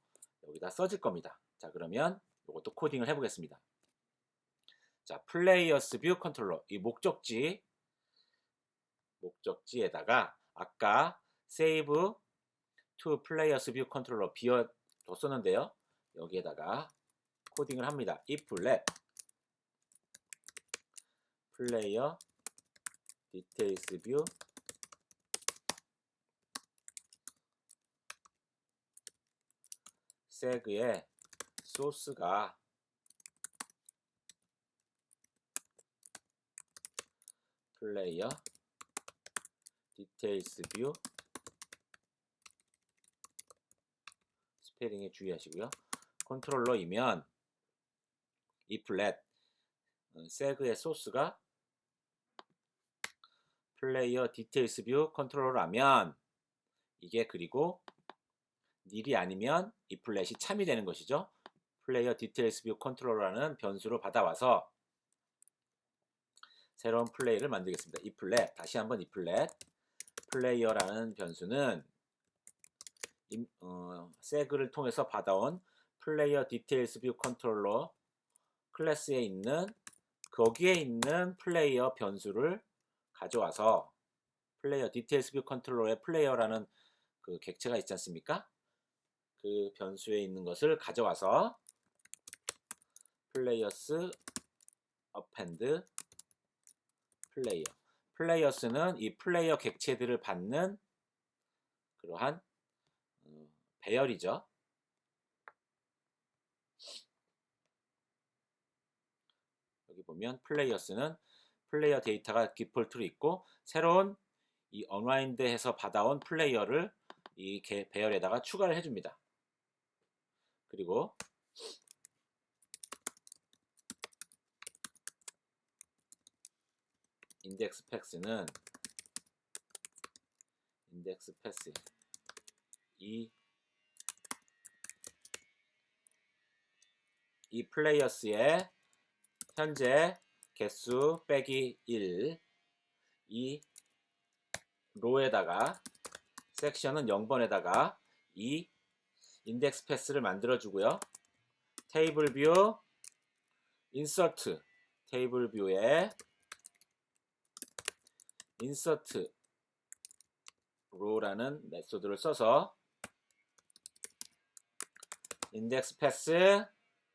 여기다 써질 겁니다. 자, 그러면 이것도 코딩을 해보겠습니다. 자, 플레이어스 뷰 컨트롤러 이 목적지에다가 아까 save to players view controller 비워뒀었는데요. 여기에다가 코딩을 합니다. if let player details view seg의 소스가 player details view 스페링에 주의하시고요. 컨트롤러이면 if let seg의 소스가 player details view 컨트롤러라면 이게 그리고 nil이 아니면 if let이 참이 되는 것이죠. player details view 컨트롤러라는 변수로 받아와서 새로운 플레이를 만들겠습니다. if let 다시 한번 if let player라는 변수는 seg를 통해서 받아온 player details view 컨트롤러 클래스에 있는 거기에 있는 플레이어 변수를 가져와서 player details view 컨트롤러의 플레이어라는 그 객체가 있지 않습니까? 그 변수에 있는 것을 가져와서 players append player players는 이 플레이어 객체들을 받는 그러한 배열이죠. 여기 보면 players는 플레이어 데이터가 디폴트로 있고 새로운 이 unwind해서 받아온 플레이어를 이 배열에다가 추가를 해줍니다. 그리고 인덱스 패스는 인덱스 패스 이 플레이어스의 현재 개수 빼기 1 이 로에다가 섹션은 0번에다가 이 인덱스 패스를 만들어 주고요. 테이블 뷰 인서트 테이블 뷰에 인서트 로라는 메소드를 써서 인덱스 패스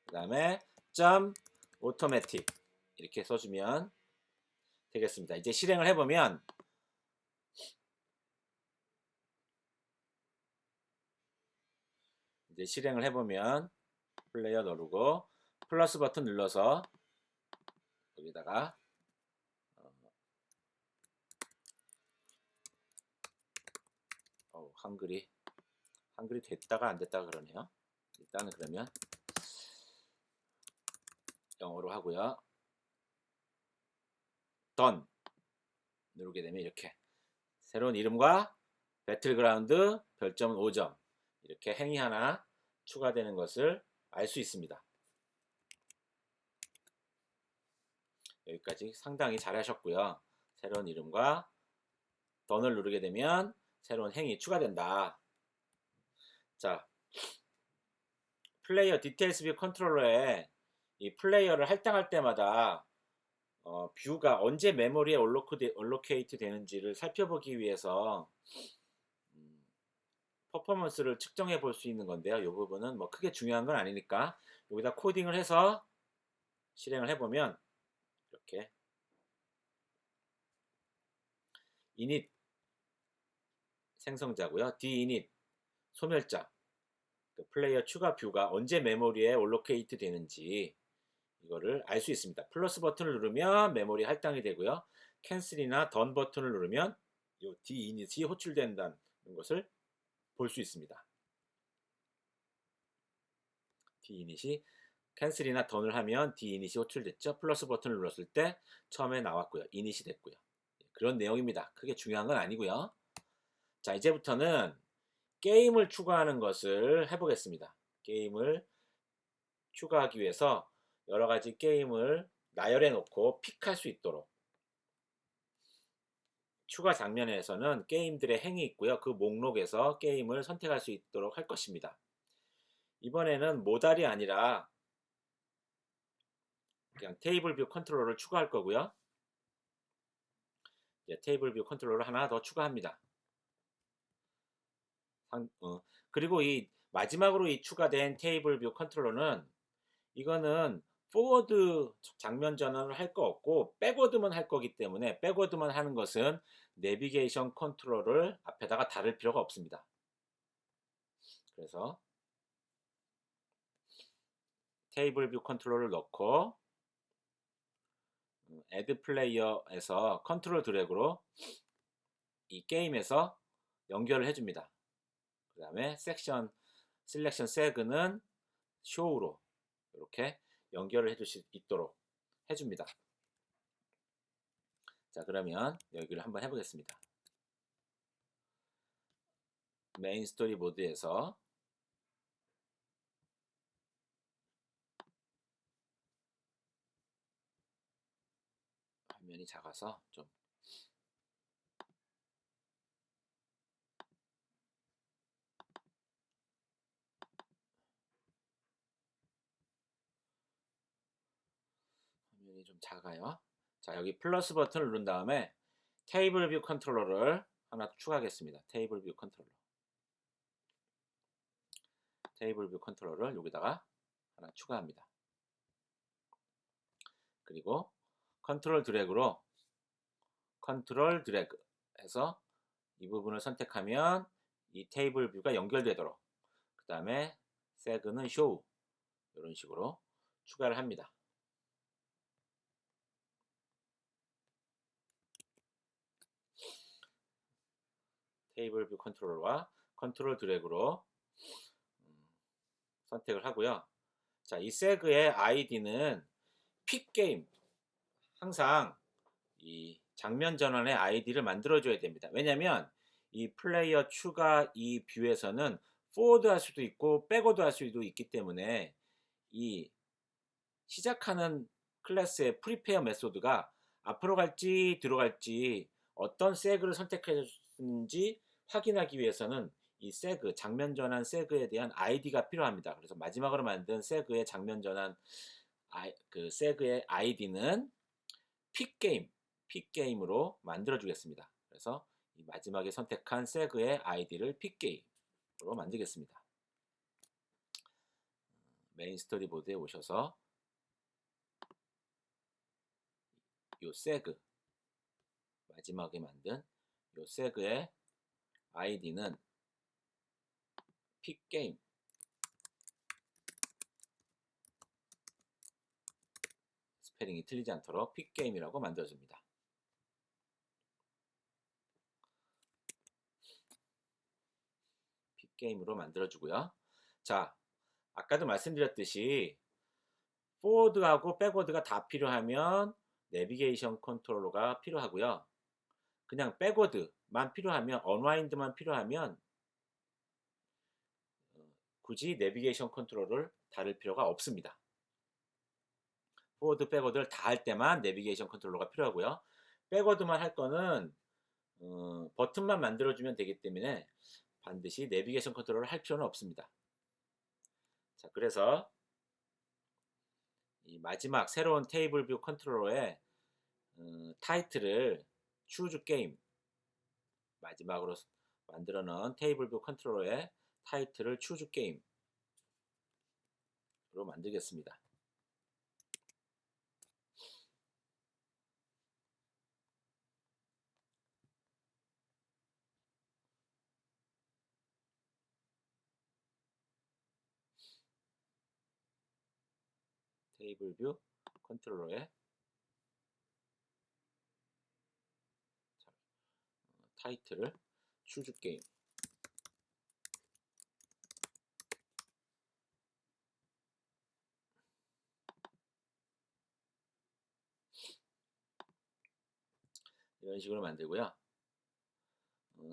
그 다음에 점 오토매틱 이렇게 써주면 되겠습니다. 이제 실행을 해보면 플레이어 누르고 플러스 버튼 눌러서 여기다가 한글이 됐다가 안 됐다가 그러네요. 일단은 그러면 영어로 하고요. done 누르게 되면 이렇게 새로운 이름과 배틀그라운드 별점은 5점 이렇게 행위 하나 추가되는 것을 알 수 있습니다. 여기까지 상당히 잘 하셨고요. 새로운 이름과 던을 누르게 되면 새로운 행위 추가된다. 자, 플레이어 디테일스 뷰 컨트롤러에 이 플레이어를 할당할 때마다 뷰가 언제 메모리에 올로케이트 되는지를 살펴보기 위해서 퍼포먼스를 측정해 볼 수 있는 건데요. 이 부분은 뭐 크게 중요한 건 아니니까 여기다 코딩을 해서 실행을 해보면 이렇게 init 생성자고요. dinit 소멸자 그 플레이어 추가 뷰가 언제 메모리에 올로케이트 되는지 이거를 알 수 있습니다. 플러스 버튼을 누르면 메모리 할당이 되고요. 캔슬이나 던 버튼을 누르면 이 dinit이 호출된다는 것을 볼 수 있습니다. dinit이 캔슬이나 던을 하면 dinit이 호출됐죠. 플러스 버튼을 눌렀을 때 처음에 나왔고요. init이 됐고요. 그런 내용입니다. 크게 중요한 건 아니고요. 자, 이제부터는 게임을 추가하는 것을 해보겠습니다. 게임을 추가하기 위해서 여러 가지 게임을 나열해 놓고 픽할 수 있도록 추가 장면에서는 게임들의 행이 있고요. 그 목록에서 게임을 선택할 수 있도록 할 것입니다. 이번에는 모달이 아니라 그냥 테이블 뷰 컨트롤러를 추가할 거고요. 이제 테이블 뷰 컨트롤러를 하나 더 추가합니다. 그리고 이 마지막으로 이 추가된 테이블 뷰 컨트롤러는 이거는 포워드 장면 전환을 할 거 없고 백워드만 할 거기 때문에 백워드만 하는 것은 내비게이션 컨트롤을 앞에다가 다를 필요가 없습니다. 그래서 테이블 뷰 컨트롤을 넣고 애드 플레이어에서 컨트롤 드래그로 이 게임에서 연결을 해줍니다. 그 다음에 섹션 셀렉션 세그는 쇼우로 이렇게 연결을 해줄 수 있도록 해줍니다. 자, 그러면 여기를 한번 해보겠습니다. 메인 스토리 모드에서 화면이 작아서 좀 화면이 좀 작아요. 자, 여기 플러스 버튼을 누른 다음에 테이블 뷰 컨트롤러를 하나 추가하겠습니다. 테이블 뷰 컨트롤러. 테이블 뷰 컨트롤러를 여기다가 하나 추가합니다. 그리고 컨트롤 드래그로 컨트롤 드래그 해서 이 부분을 선택하면 이 테이블 뷰가 연결되도록 그 다음에 세그는 쇼우 이런 식으로 추가를 합니다. 테이블 뷰 컨트롤러와 컨트롤 드래그로 선택을 하고요. 자, 이 세그의 아이디는 픽 게임 항상 이 장면 전환의 아이디를 만들어줘야 됩니다. 왜냐하면 이 플레이어 추가 이 뷰에서는 포워드 할 수도 있고 백워드 할 수도 있기 때문에 이 시작하는 클래스의 프리페어 메소드가 앞으로 갈지 뒤로 갈지 어떤 세그를 선택했는지 확인하기 위해서는 이 세그 장면 전환 세그에 대한 아이디가 필요합니다. 그래서 마지막으로 만든 세그의 장면 전환 그 세그의 아이디는 픽게임으로 만들어 주겠습니다. 그래서 이 마지막에 선택한 세그의 아이디를 픽게임으로 만들겠습니다. 메인 스토리보드에 오셔서 이 세그 마지막에 만든 이 세그의 아이디는 픽게임 스페링이 틀리지 않도록 픽게임이라고 만들어줍니다. 픽게임으로 만들어주고요. 자, 아까도 말씀드렸듯이 포워드하고 백워드가 다 필요하면 내비게이션 컨트롤러가 필요하고요. 그냥 백워드만 필요하면, 언와인드만 필요하면 굳이 내비게이션 컨트롤을 다룰 필요가 없습니다. 포워드, 백워드를 다 할 때만 내비게이션 컨트롤러가 필요하고요. 백워드만 할 거는 버튼만 만들어주면 되기 때문에 반드시 내비게이션 컨트롤을 할 필요는 없습니다. 자, 그래서 이 마지막 새로운 테이블 뷰 컨트롤러의 타이틀을 Choose Game, 마지막으로 만들어 놓은 테이블 뷰 컨트롤러의 타이틀을 Choose Game로 만들겠습니다. 테이블 뷰 컨트롤러의 타이틀을 Choose Game. 이런 식으로 만들고요.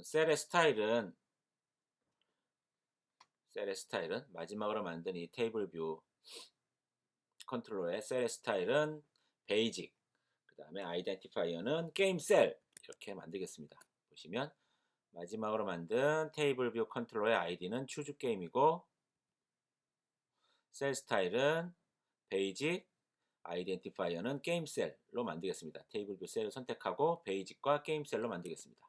셀의 스타일은 마지막으로 만든 이 테이블 뷰 컨트롤러의 셀의 스타일은 베이직, 그 다음에 아이덴티파이어는 게임 셀, 이렇게 만들겠습니다. 보시면 마지막으로 만든 테이블 뷰 컨트롤러의 아이디는 추즈 게임이고, 셀 스타일은 베이직, 아이덴티파이어는 게임 셀로 만들겠습니다. 테이블 뷰 셀을 선택하고 베이직과 게임 셀로 만들겠습니다.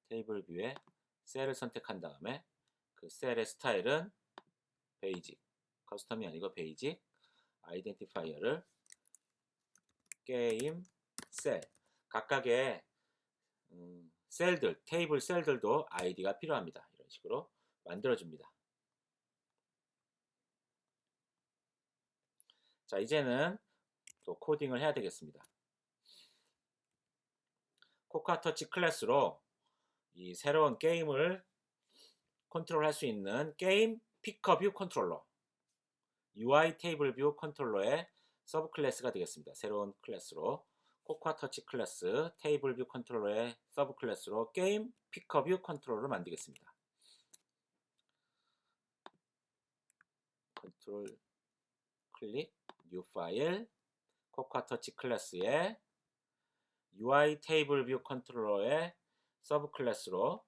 테이블 뷰에 셀을 선택한 다음에 그 셀의 스타일은 베이직, 커스텀이 아니고 베이직, 아이덴티파이어를 게임 셀, 각각의 셀들, 테이블 셀들도 아이디가 필요합니다. 이런 식으로 만들어줍니다. 자, 이제는 또 코딩을 해야 되겠습니다. 코카터치 클래스로 이 새로운 게임을 컨트롤할 수 있는 게임 피커뷰 컨트롤러, UI 테이블 뷰 컨트롤러의 서브 클래스가 되겠습니다. 새로운 클래스로 코카터치 클래스 테이블 뷰 컨트롤러의 서브 클래스로 게임 피커뷰 컨트롤러를 만들겠습니다. 컨트롤 클릭, 뉴 파일, 코카터치 클래스의 UI 테이블 뷰 컨트롤러의 서브 클래스로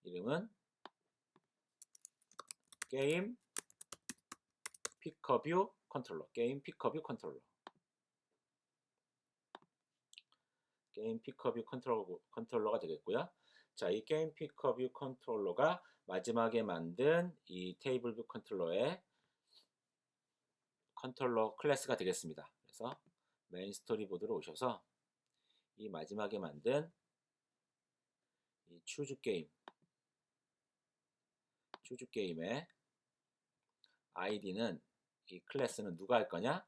이름은 게임 피커뷰 컨트롤러, 게임 피커뷰 컨트롤러, 게임 피커뷰 컨트롤러가 되겠고요. 자, 이 게임 피커뷰 컨트롤러가 마지막에 만든 이 테이블 뷰 컨트롤러의 컨트롤러 클래스가 되겠습니다. 그래서 메인 스토리보드로 오셔서 이 마지막에 만든 이 추즈 게임의 아이디는, 이 클래스는 누가 할 거냐?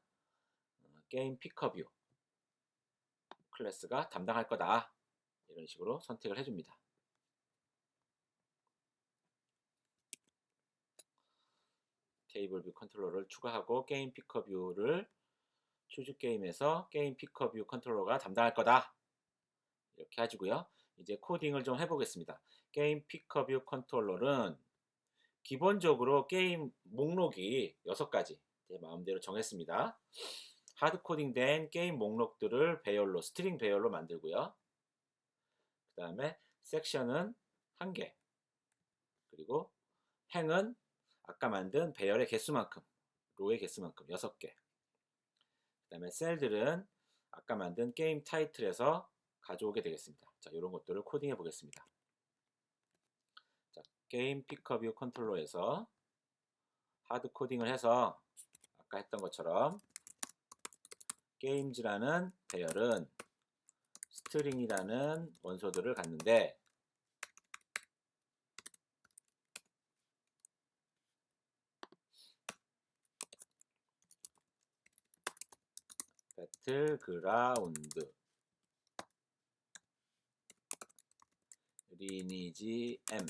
게임 피커뷰 클래스가 담당할 거다. 이런 식으로 선택을 해줍니다. 테이블 뷰 컨트롤러를 추가하고 게임 피커뷰를 추즈 게임에서 게임 피커뷰 컨트롤러가 담당할 거다. 이렇게 해주고요. 이제 코딩을 좀 해보겠습니다. 게임 피커뷰 컨트롤러는 기본적으로 게임 목록이 6가지 제 마음대로 정했습니다. 하드 코딩된 게임 목록들을 배열로, 스트링 배열로 만들고요. 그 다음에 섹션은 1개, 그리고 행은 아까 만든 배열의 개수만큼, 로의 개수만큼 6개, 그 다음에 셀들은 아까 만든 게임 타이틀에서 가져오게 되겠습니다. 자, 이런 것들을 코딩해 보겠습니다. 자, 게임 피커뷰 컨트롤러에서 하드 코딩을 해서 아까 했던 것처럼 게임즈라는 배열은 스트링이라는 원소들을 갖는데, 배틀그라운드, 리니지 M,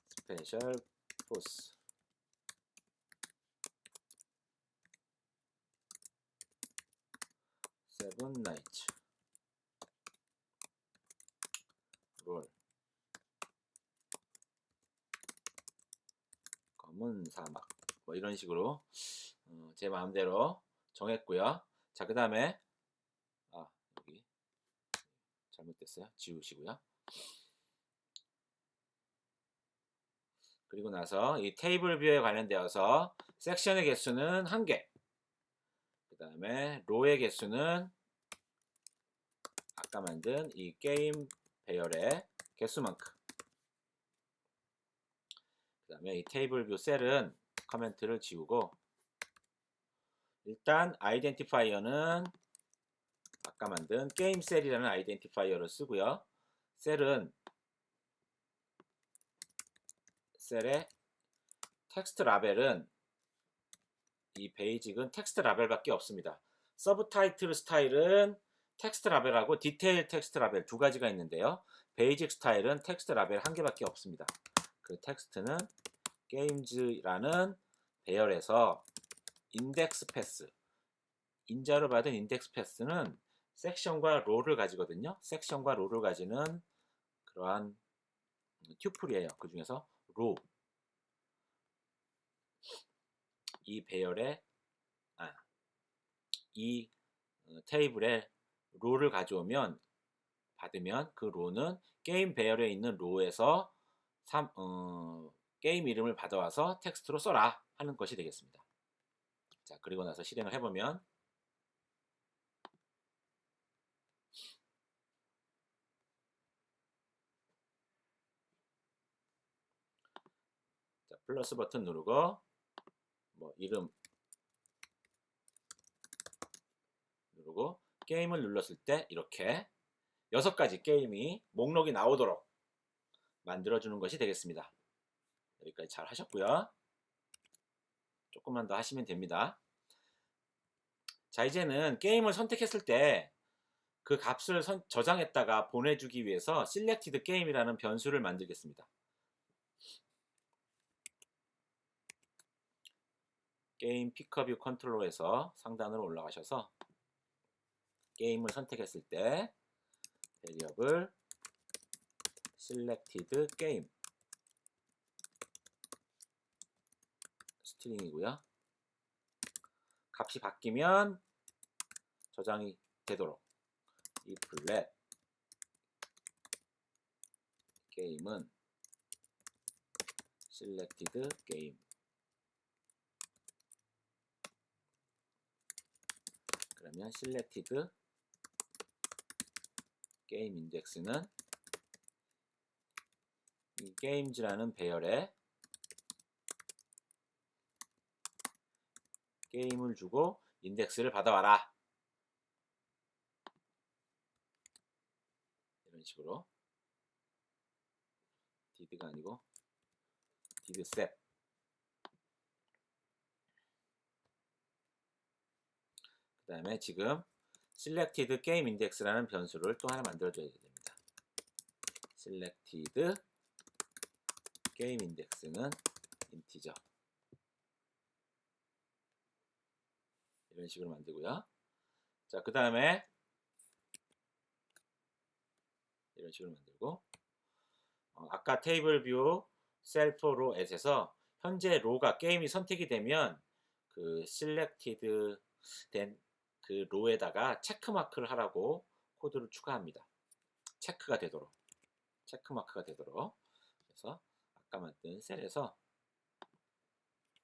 스페셜 포스, 세븐 나이츠 롤 검은 사막 뭐 이런 식으로 제 마음대로 정했고요. 자, 그 다음에 여기 잘못됐어요. 지우시고요. 그리고 나서 이 테이블 뷰에 관련되어서 섹션의 개수는 1개, 그 다음에 로의 개수는 아까 만든 이 게임 배열의 개수만큼, 그 다음에 이 테이블 뷰 셀은 커멘트를 지우고, 일단 아이덴티파이어는 아까 만든 게임 셀이라는 아이덴티파이어를 쓰고요. 셀은 셀의 텍스트 라벨은 이 베이직은 텍스트 라벨밖에 없습니다. 서브 타이틀 스타일은 텍스트 라벨하고 디테일 텍스트 라벨 두 가지가 있는데요. 베이직 스타일은 텍스트 라벨 한 개밖에 없습니다. 그 텍스트는 게임즈라는 배열에서 인덱스 패스, 인자로 받은 인덱스 패스는 섹션과 롤을 가지거든요. 섹션과 롤을 가지는 그러한 튜플이에요. 그 중에서 로, 이 배열의 이 테이블에 로를 가져오면 받으면 그 로는 게임 배열에 있는 로에서 게임 이름을 받아와서 텍스트로 써라 하는 것이 되겠습니다. 자, 그리고 나서 실행을 해보면 자, 플러스 버튼 누르고 뭐 이름 누르고 게임을 눌렀을 때 이렇게 6가지 게임이 목록이 나오도록 만들어주는 것이 되겠습니다. 여기까지 잘 하셨고요. 조금만 더 하시면 됩니다. 자, 이제는 게임을 선택했을 때 그 값을 저장했다가 보내주기 위해서 selected game이라는 변수를 만들겠습니다. 게임 피커뷰 컨트롤러에서 상단으로 올라가셔서 게임을 선택했을 때 variable selected game 스트링이고요. 값이 바뀌면 저장이 되도록 if let game은 selected game, 그러면 selected game index는 이 games라는 배열에 게임을 주고 인덱스를 받아와라, 이런 식으로 did가 아니고 did set. 그 다음에 지금 selected game index라는 변수를 또 하나 만들어 줘야 됩니다. selected game index는 인티저, 이런 식으로 만들고요. 자, 그 다음에 이런 식으로 만들고 아까 테이블 뷰 셀프 로 앳에서 현재 로가 게임이 선택이 되면 그 selected 된 그 로에다가 체크 마크를 하라고 코드를 추가합니다. 체크가 되도록, 체크 마크가 되도록. 그래서 아까 만든 셀에서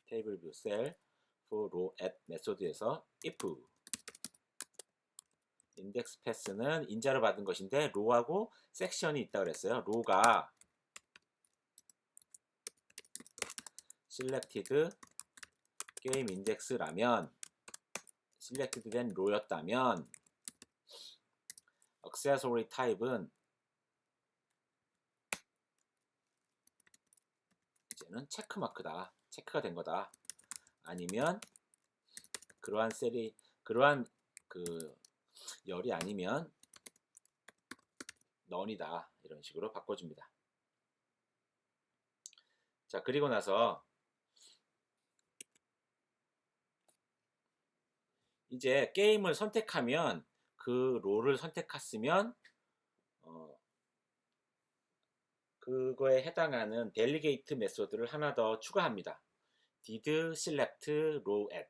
테이블 뷰 셀 for row at 메소드에서 if 인덱스 패스는 인자로 받은 것인데 로하고 섹션이 있다고 그랬어요. 로가 selected game index라면, selected 된 로였다면 accessory type은 이제는 체크 마크다, 체크가 된 거다. 아니면 그러한 셀이 그러한 그 열이 아니면 넌이다, 이런 식으로 바꿔줍니다. 자, 그리고 나서 이제 게임을 선택하면 그 롤을 선택했으면 그거에 해당하는 델리게이트 메소드를 하나 더 추가합니다. did select row at.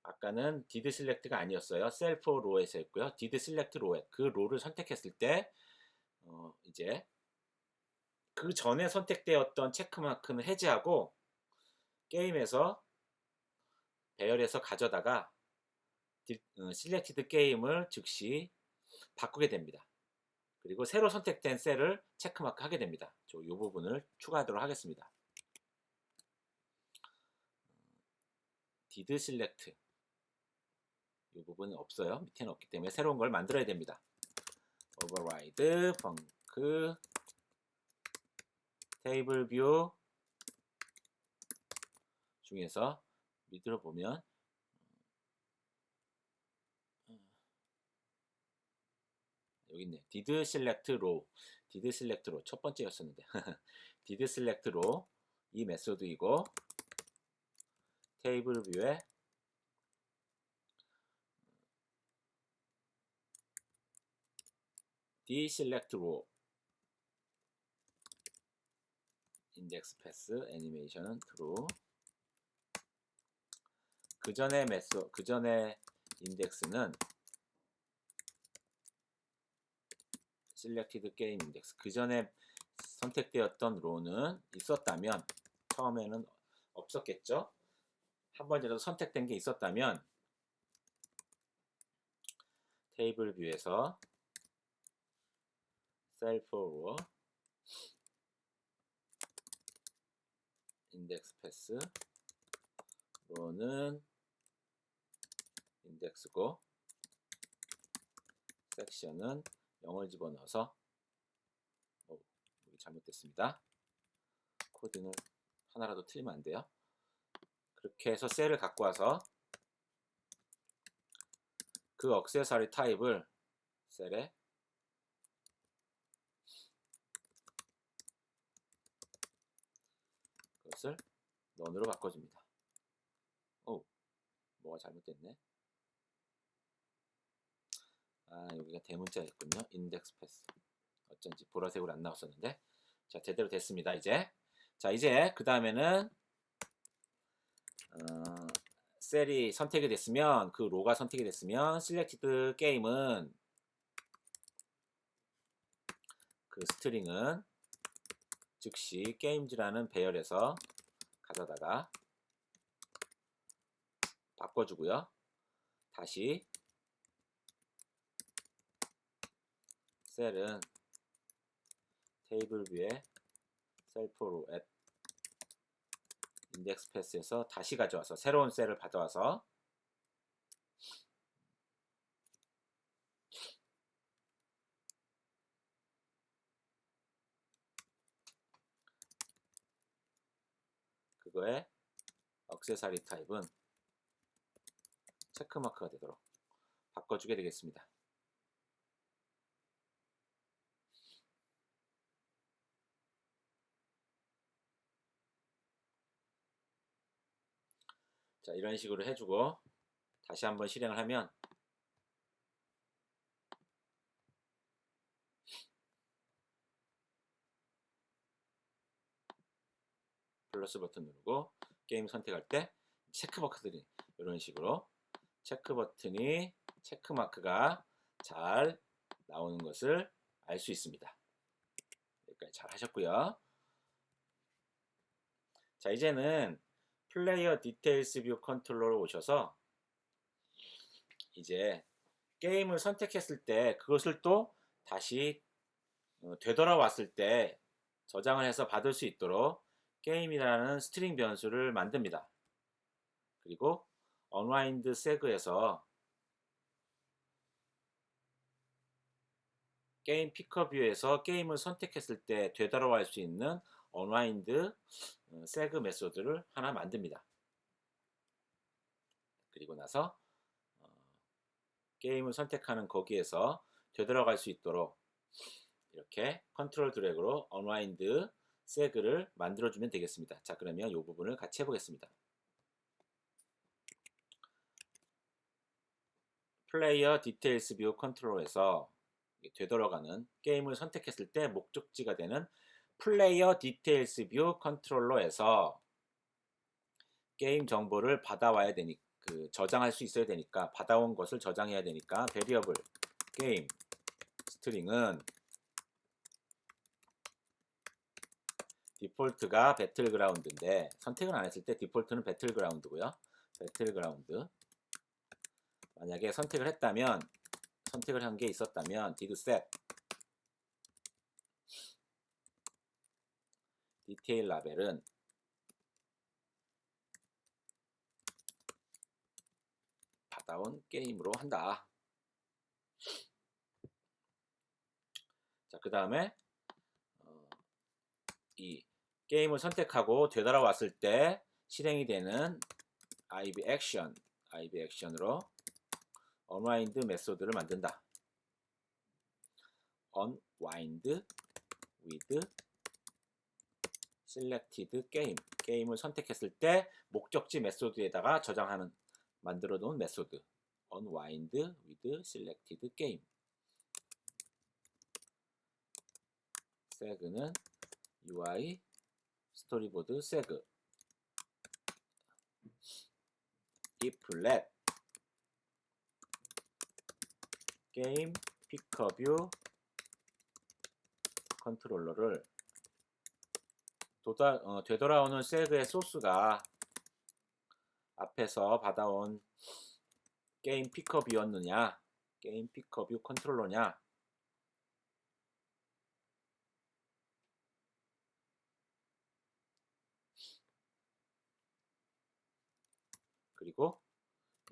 아까는 did select가 아니었어요. self row였고요. did select row at. 그 롤을 선택했을 때 이제 그 전에 선택되었던 체크마크는 해제하고 게임에서 배열해서 가져다가 selected 게임을 즉시 바꾸게 됩니다. 그리고 새로 선택된 셀을 체크마크 하게 됩니다. 이 부분을 추가하도록 하겠습니다. did select 이 부분은 없어요. 밑에는 없기 때문에 새로운 걸 만들어야 됩니다. override func table view 중에서 밑으로 보면 여기 있네. did select row 첫 번째였었는데 did select row 이 메소드이고 테이블 뷰에 deselect row index path 애니메이션은 true. 그 전에 인덱스는 selected game index. 그 전에 선택되었던 row는 있었다면 처음에는 없었겠죠. 한 번이라도 선택된 게 있었다면 테이블 뷰에서 self row index path row는 인덱스고 섹션은 0을 집어넣어서 여기 잘못됐습니다. 코딩을 하나라도 틀리면 안 돼요. 그렇게 해서 셀을 갖고 와서 그 액세서리 타입을 셀에 그것을 넌으로 바꿔줍니다. 뭐가 잘못됐네. 여기가 대문자였군요. 인덱스 패스. 어쩐지 보라색으로 안 나왔었는데. 자, 제대로 됐습니다. 이제 그 다음에는 셀이 선택이 됐으면 그 로가 선택이 됐으면 selected 게임은 그 스트링은 즉시 게임즈라는 배열에서 가져다가 바꿔주고요. 다시 셀은 테이블 뷰에 self row at index path에서 다시 가져와서 새로운 셀을 받아와서 그거의 액세서리 타입은 체크마크가 되도록 바꿔주게 되겠습니다. 자, 이런 식으로 해주고 다시 한번 실행을 하면 플러스 버튼 누르고 게임 선택할 때 체크마크들이 이런 식으로 체크마크가 잘 나오는 것을 알 수 있습니다. 여기까지 잘 하셨고요. 자, 이제는 플레이어 디테일스 뷰 컨트롤로 오셔서 이제 게임을 선택했을 때 그것을 또 다시 되돌아왔을 때 저장을 해서 받을 수 있도록 게임이라는 스트링 변수를 만듭니다. 그리고 unwind seg에서 게임 피커 뷰에서 게임을 선택했을 때 되돌아갈 수 있는 unwind seg 메소드를 하나 만듭니다. 그리고 나서 게임을 선택하는 거기에서 되돌아갈 수 있도록 이렇게 컨트롤 드래그로 unwind seg를 만들어주면 되겠습니다. 자, 그러면 이 부분을 같이 해보겠습니다. 플레이어 디테일스 뷰 컨트롤러에서 되돌아가는 게임을 선택했을 때 목적지가 되는 플레이어 디테일스 뷰 컨트롤러에서 게임 정보를 받아와야 되니 저장할 수 있어야 되니까 받아온 것을 저장해야 되니까 베리어블 게임 스트링은 디폴트가 배틀그라운드인데 선택을 안 했을 때 디폴트는 배틀그라운드고요. 배틀그라운드 만약에 선택을 했다면 선택을 한 게 있었다면 did set 디테일 라벨은 받아온 게임으로 한다. 자, 그 다음에 이 게임을 선택하고 되돌아왔을 때 실행이 되는 IB 액션으로 unwind 메소드를 만든다. unwind with selected 게임을 선택했을 때 목적지 메소드에다가 저장하는 만들어 놓은 메소드 unwind with selected game. seg는 UI 스토리보드 seg if let 게임 피커뷰 컨트롤러를 되돌아오는 seg의 소스가 앞에서 받아온 게임 피커뷰였느냐 게임 피커뷰 컨트롤러냐 그리고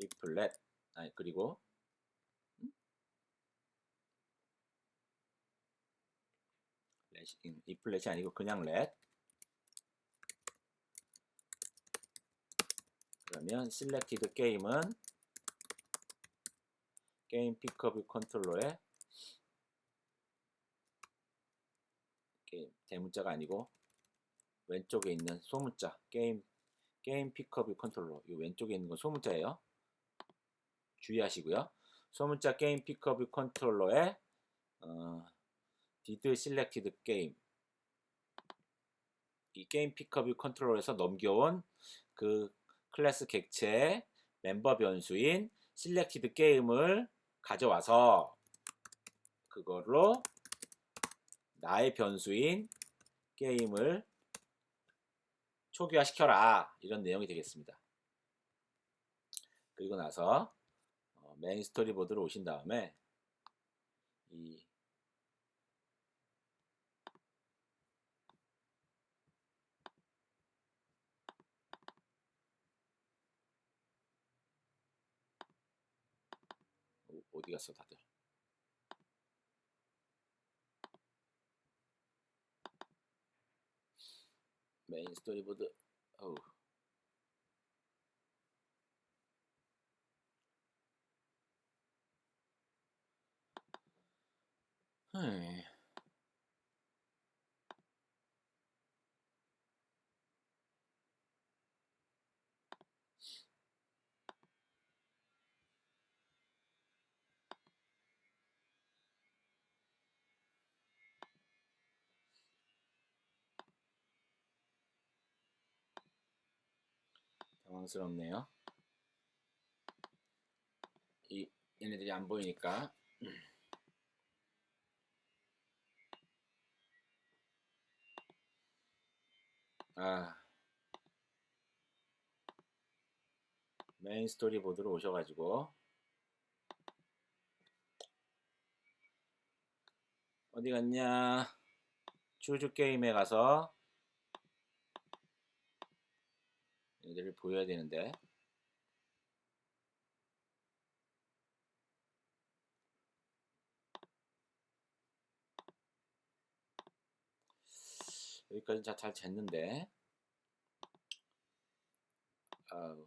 if let 그리고 if let이 아니고 그냥 let 그러면 selected 게임은 게임 피커뷰 컨트롤러에 대문자가 아니고 왼쪽에 있는 소문자 게임 피커뷰 컨트롤러 이 왼쪽에 있는 건 소문자예요. 주의하시고요. 소문자 게임 피커뷰 컨트롤러에 did selected 게임 이 게임 피커뷰 컨트롤러에서 넘겨온 그 클래스 객체의 멤버 변수인 selected 게임을 가져와서 그걸로 나의 변수인 게임을 초기화시켜라 이런 내용이 되겠습니다. 그리고 나서 메인 스토리보드로 오신 다음에 이 어디 갔어 다들? 메인 스토리보드 어우. 당황스럽네요. 얘네들이 안 보이니까 메인 스토리보드로 오셔가지고 어디 갔냐 주주 게임에 가서 얘네들을 보여야 되는데 여기까지 잘 쟀는데 아우.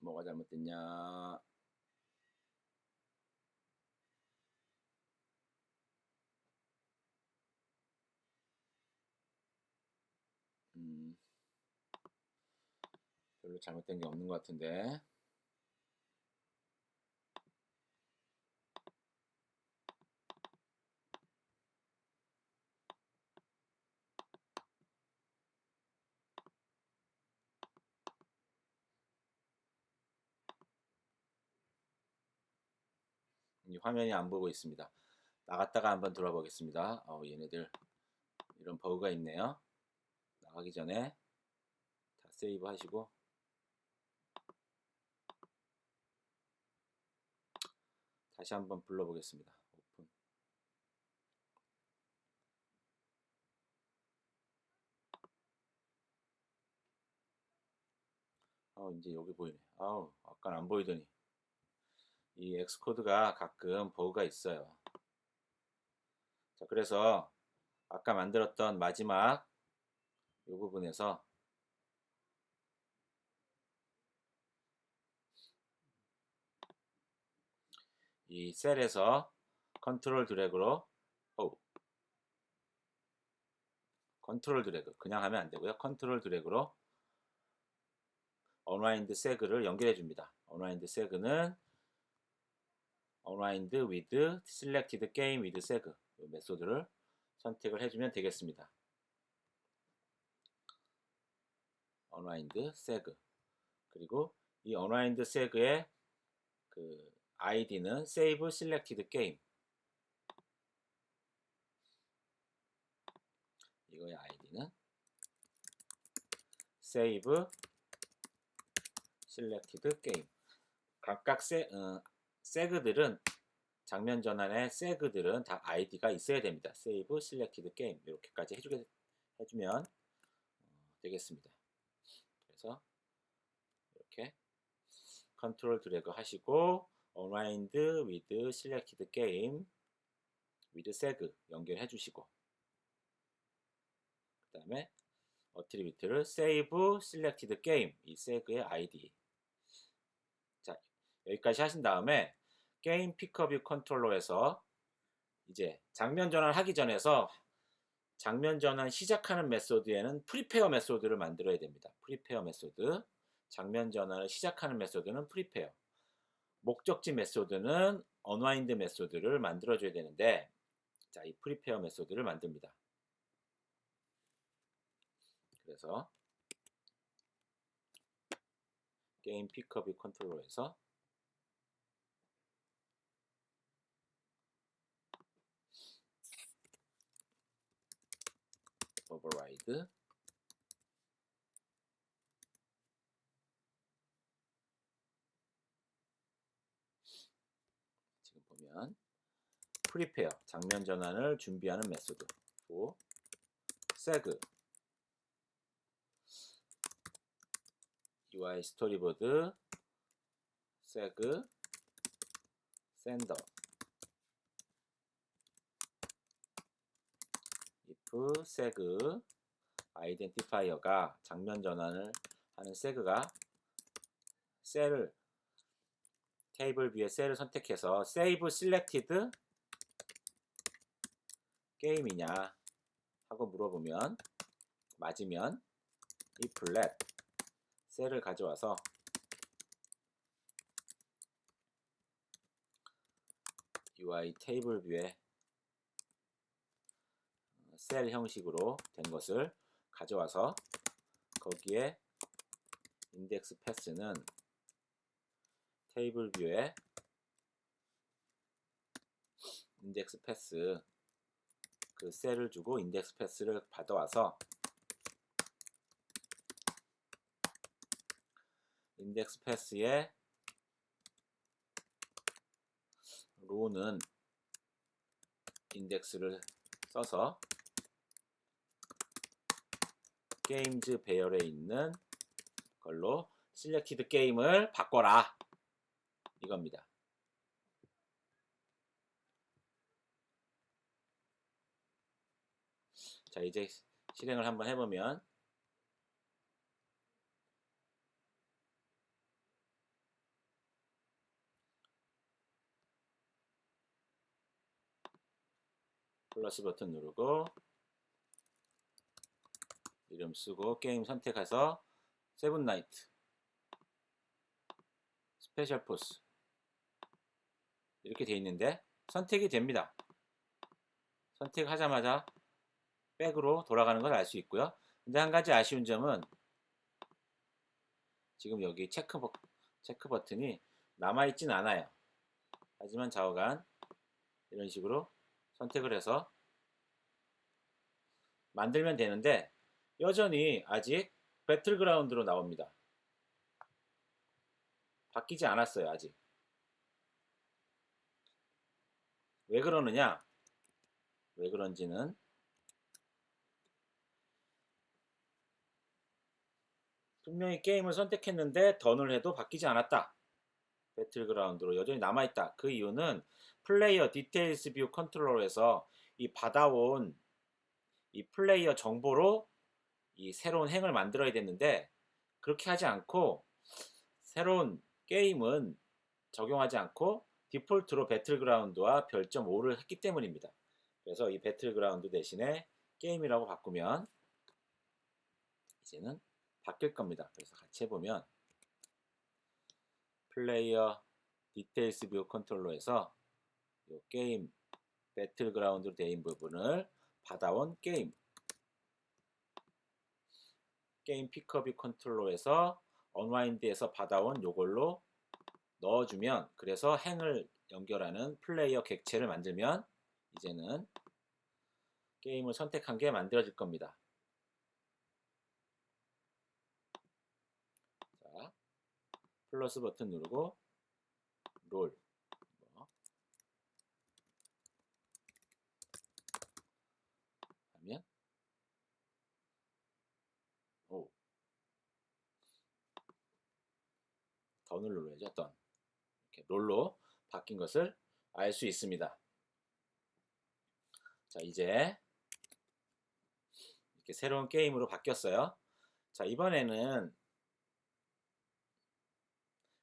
뭐가 잘못됐냐 별로 잘못된 게 없는 것 같은데. 이 화면이 안 보고 있습니다. 나갔다가 한번 들어와 보겠습니다. 얘네들 이런 버그가 있네요. 나가기 전에 다 세이브 하시고 다시 한번 불러보겠습니다. 오픈. 이제 여기 보이네. 아까는 안 보이더니. 이 엑스코드가 가끔 버그가 있어요. 자, 그래서 아까 만들었던 마지막 이 부분에서 이 셀에서 컨트롤 드래그로 컨트롤 드래그 그냥 하면 안 되고요. 컨트롤 드래그로 unwind seg를 연결해 줍니다. unwind seg는 unwind with selected game with seg 이 메소드를 선택을 해주면 되겠습니다. unwind seg 그리고 이 unwind seg의 그 id는 save selected game 이거의 id는 save selected game 각각 세그들은 장면 전환의 세그들은 다 아이디가 있어야 됩니다. Save Selected Game 이렇게까지 해주면 되겠습니다. 그래서 이렇게 컨트롤 드래그 하시고 Unwind with Selected Game with Seg 연결해 주시고 그 다음에 어트리뷰트를 Save Selected Game 이 Seg의 ID 자 여기까지 하신 다음에 게임 피커뷰 컨트롤러에서 이제 장면 전환 하기 전에서 장면 전환 시작하는 메소드에는 프리페어 메소드를 만들어야 됩니다. 프리페어 메소드 장면 전환을 시작하는 메소드는 프리페어 목적지 메소드는 언와인드 메소드를 만들어 줘야 되는데 자, 이 프리페어 메소드를 만듭니다. 그래서 게임 피커뷰 컨트롤러에서 override 지금 보면 프리페어 장면 전환을 준비하는 메소드 또 seg UI 스토리보드 seg sender if seg 아이덴티파이어가 장면 전환을 하는 seg가 셀을 테이블 뷰에 셀을 선택해서 save selected 게임이냐 하고 물어보면 맞으면 if let 셀을 가져와서 UI 테이블 뷰에 셀 형식으로 된 것을 가져와서 거기에 인덱스 패스는 테이블 뷰에 인덱스 패스 그 셀을 주고 인덱스 패스를 받아와서 인덱스 패스에 로는 인덱스를 써서 게임즈 배열에 있는 걸로 셀렉티드 게임을 바꿔라 이겁니다. 자 이제 실행을 한번 해보면 플러스 버튼 누르고 이름 쓰고 게임 선택해서 세븐나이트 스페셜 포스 이렇게 돼 있는데 선택이 됩니다. 선택하자마자 백으로 돌아가는 걸 알 수 있고요. 근데 한 가지 아쉬운 점은 지금 여기 체크 버튼이 남아있진 않아요. 하지만 좌우간 이런 식으로 선택을 해서 만들면 되는데 여전히 아직 배틀그라운드로 나옵니다. 바뀌지 않았어요. 아직. 왜 그러느냐? 왜 그런지는 분명히 게임을 선택했는데 던을 해도 바뀌지 않았다. 배틀그라운드로 여전히 남아있다. 그 이유는 플레이어 디테일스 뷰 컨트롤러에서 이 받아온 이 플레이어 정보로 이 새로운 행을 만들어야 됐는데 그렇게 하지 않고 새로운 게임은 적용하지 않고 디폴트로 배틀그라운드와 별점 5를 했기 때문입니다. 그래서 이 배틀그라운드 대신에 게임이라고 바꾸면 이제는 바뀔 겁니다. 그래서 같이 해보면 플레이어 디테일스 뷰 컨트롤러에서 이 게임 배틀그라운드로 되어 있는 부분을 받아온 게임 픽업뷰 컨트롤러에서 언와인드에서 받아온 요걸로 넣어주면 그래서 행을 연결하는 플레이어 객체를 만들면 이제는 게임을 선택한 게 만들어질 겁니다. 자, 플러스 버튼 누르고 롤 하면 던을 눌러야죠. 던 이렇게 롤로 바뀐 것을 알 수 있습니다. 자, 이제 이렇게 새로운 게임으로 바뀌었어요. 자, 이번에는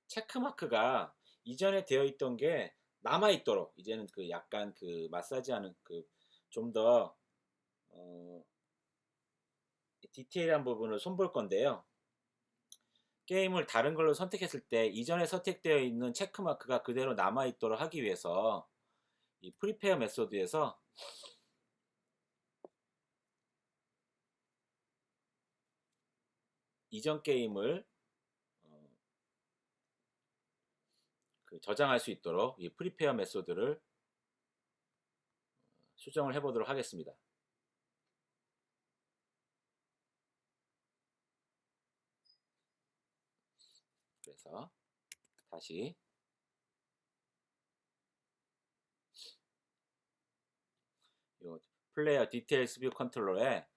체크마크가 이전에 되어 있던 게 남아 있도록 이제는 그 약간 그 마사지하는 그 좀 더 디테일한 부분을 손볼 건데요. 게임을 다른 걸로 선택했을 때 이전에 선택되어 있는 체크마크가 그대로 남아 있도록 하기 위해서 이 프리페어 메소드에서 이전 게임을 저장할 수 있도록 이 프리페어 메소드를 수정을 해보도록 하겠습니다. 그래서 다시 이 플레이어 디테일스 뷰 컨트롤러에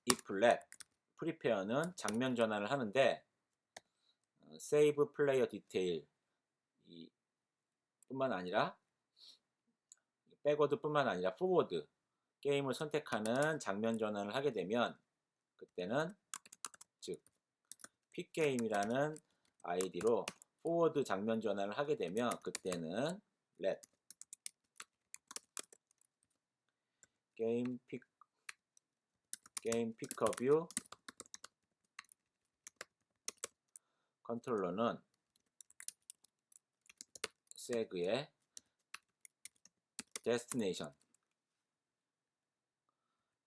if let 프리페어는 장면 전환을 하는데 save player detail 뿐만 아니라 백워드 뿐만 아니라 포워드 게임을 선택하는 장면 전환을 하게 되면 그때는 즉 픽게임이라는 아이디로 포워드 장면 전환을 하게 되면 그때는 let 게임 픽어뷰 컨트롤러는 세그의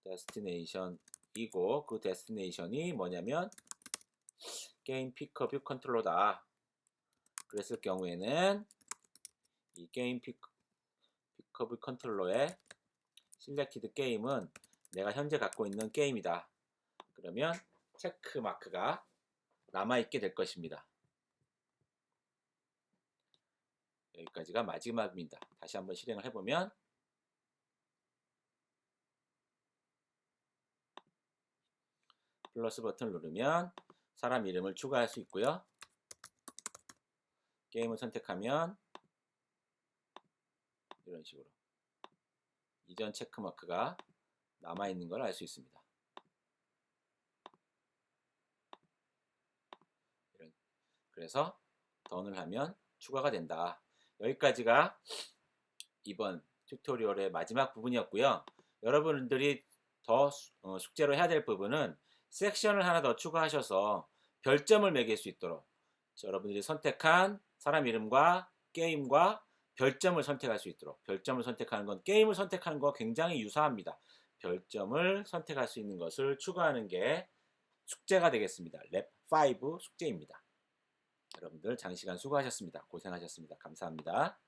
데스티네이션이고 그 데스티네이션이 뭐냐면 게임 픽어뷰 컨트롤러다. 그랬을 경우에는 이 게임 픽어뷰 컨트롤러의 실렉티드 게임은 내가 현재 갖고 있는 게임이다. 그러면 체크 마크가 남아있게 될 것입니다. 여기까지가 마지막입니다. 다시 한번 실행을 해보면 플러스 버튼을 누르면 사람 이름을 추가할 수 있고요. 게임을 선택하면 이런 식으로 이전 체크마크가 남아있는 걸 알 수 있습니다. 그래서 던을 하면 추가가 된다. 여기까지가 이번 튜토리얼의 마지막 부분이었고요. 여러분들이 더 숙제로 해야 될 부분은 섹션을 하나 더 추가하셔서 별점을 매길 수 있도록 여러분들이 선택한 사람 이름과 게임과 별점을 선택할 수 있도록, 별점을 선택하는 건 게임을 선택하는 것과 굉장히 유사합니다. 별점을 선택할 수 있는 것을 추가하는 게 숙제가 되겠습니다. 랩5 숙제입니다. 여러분들 장시간 수고하셨습니다. 고생하셨습니다. 감사합니다.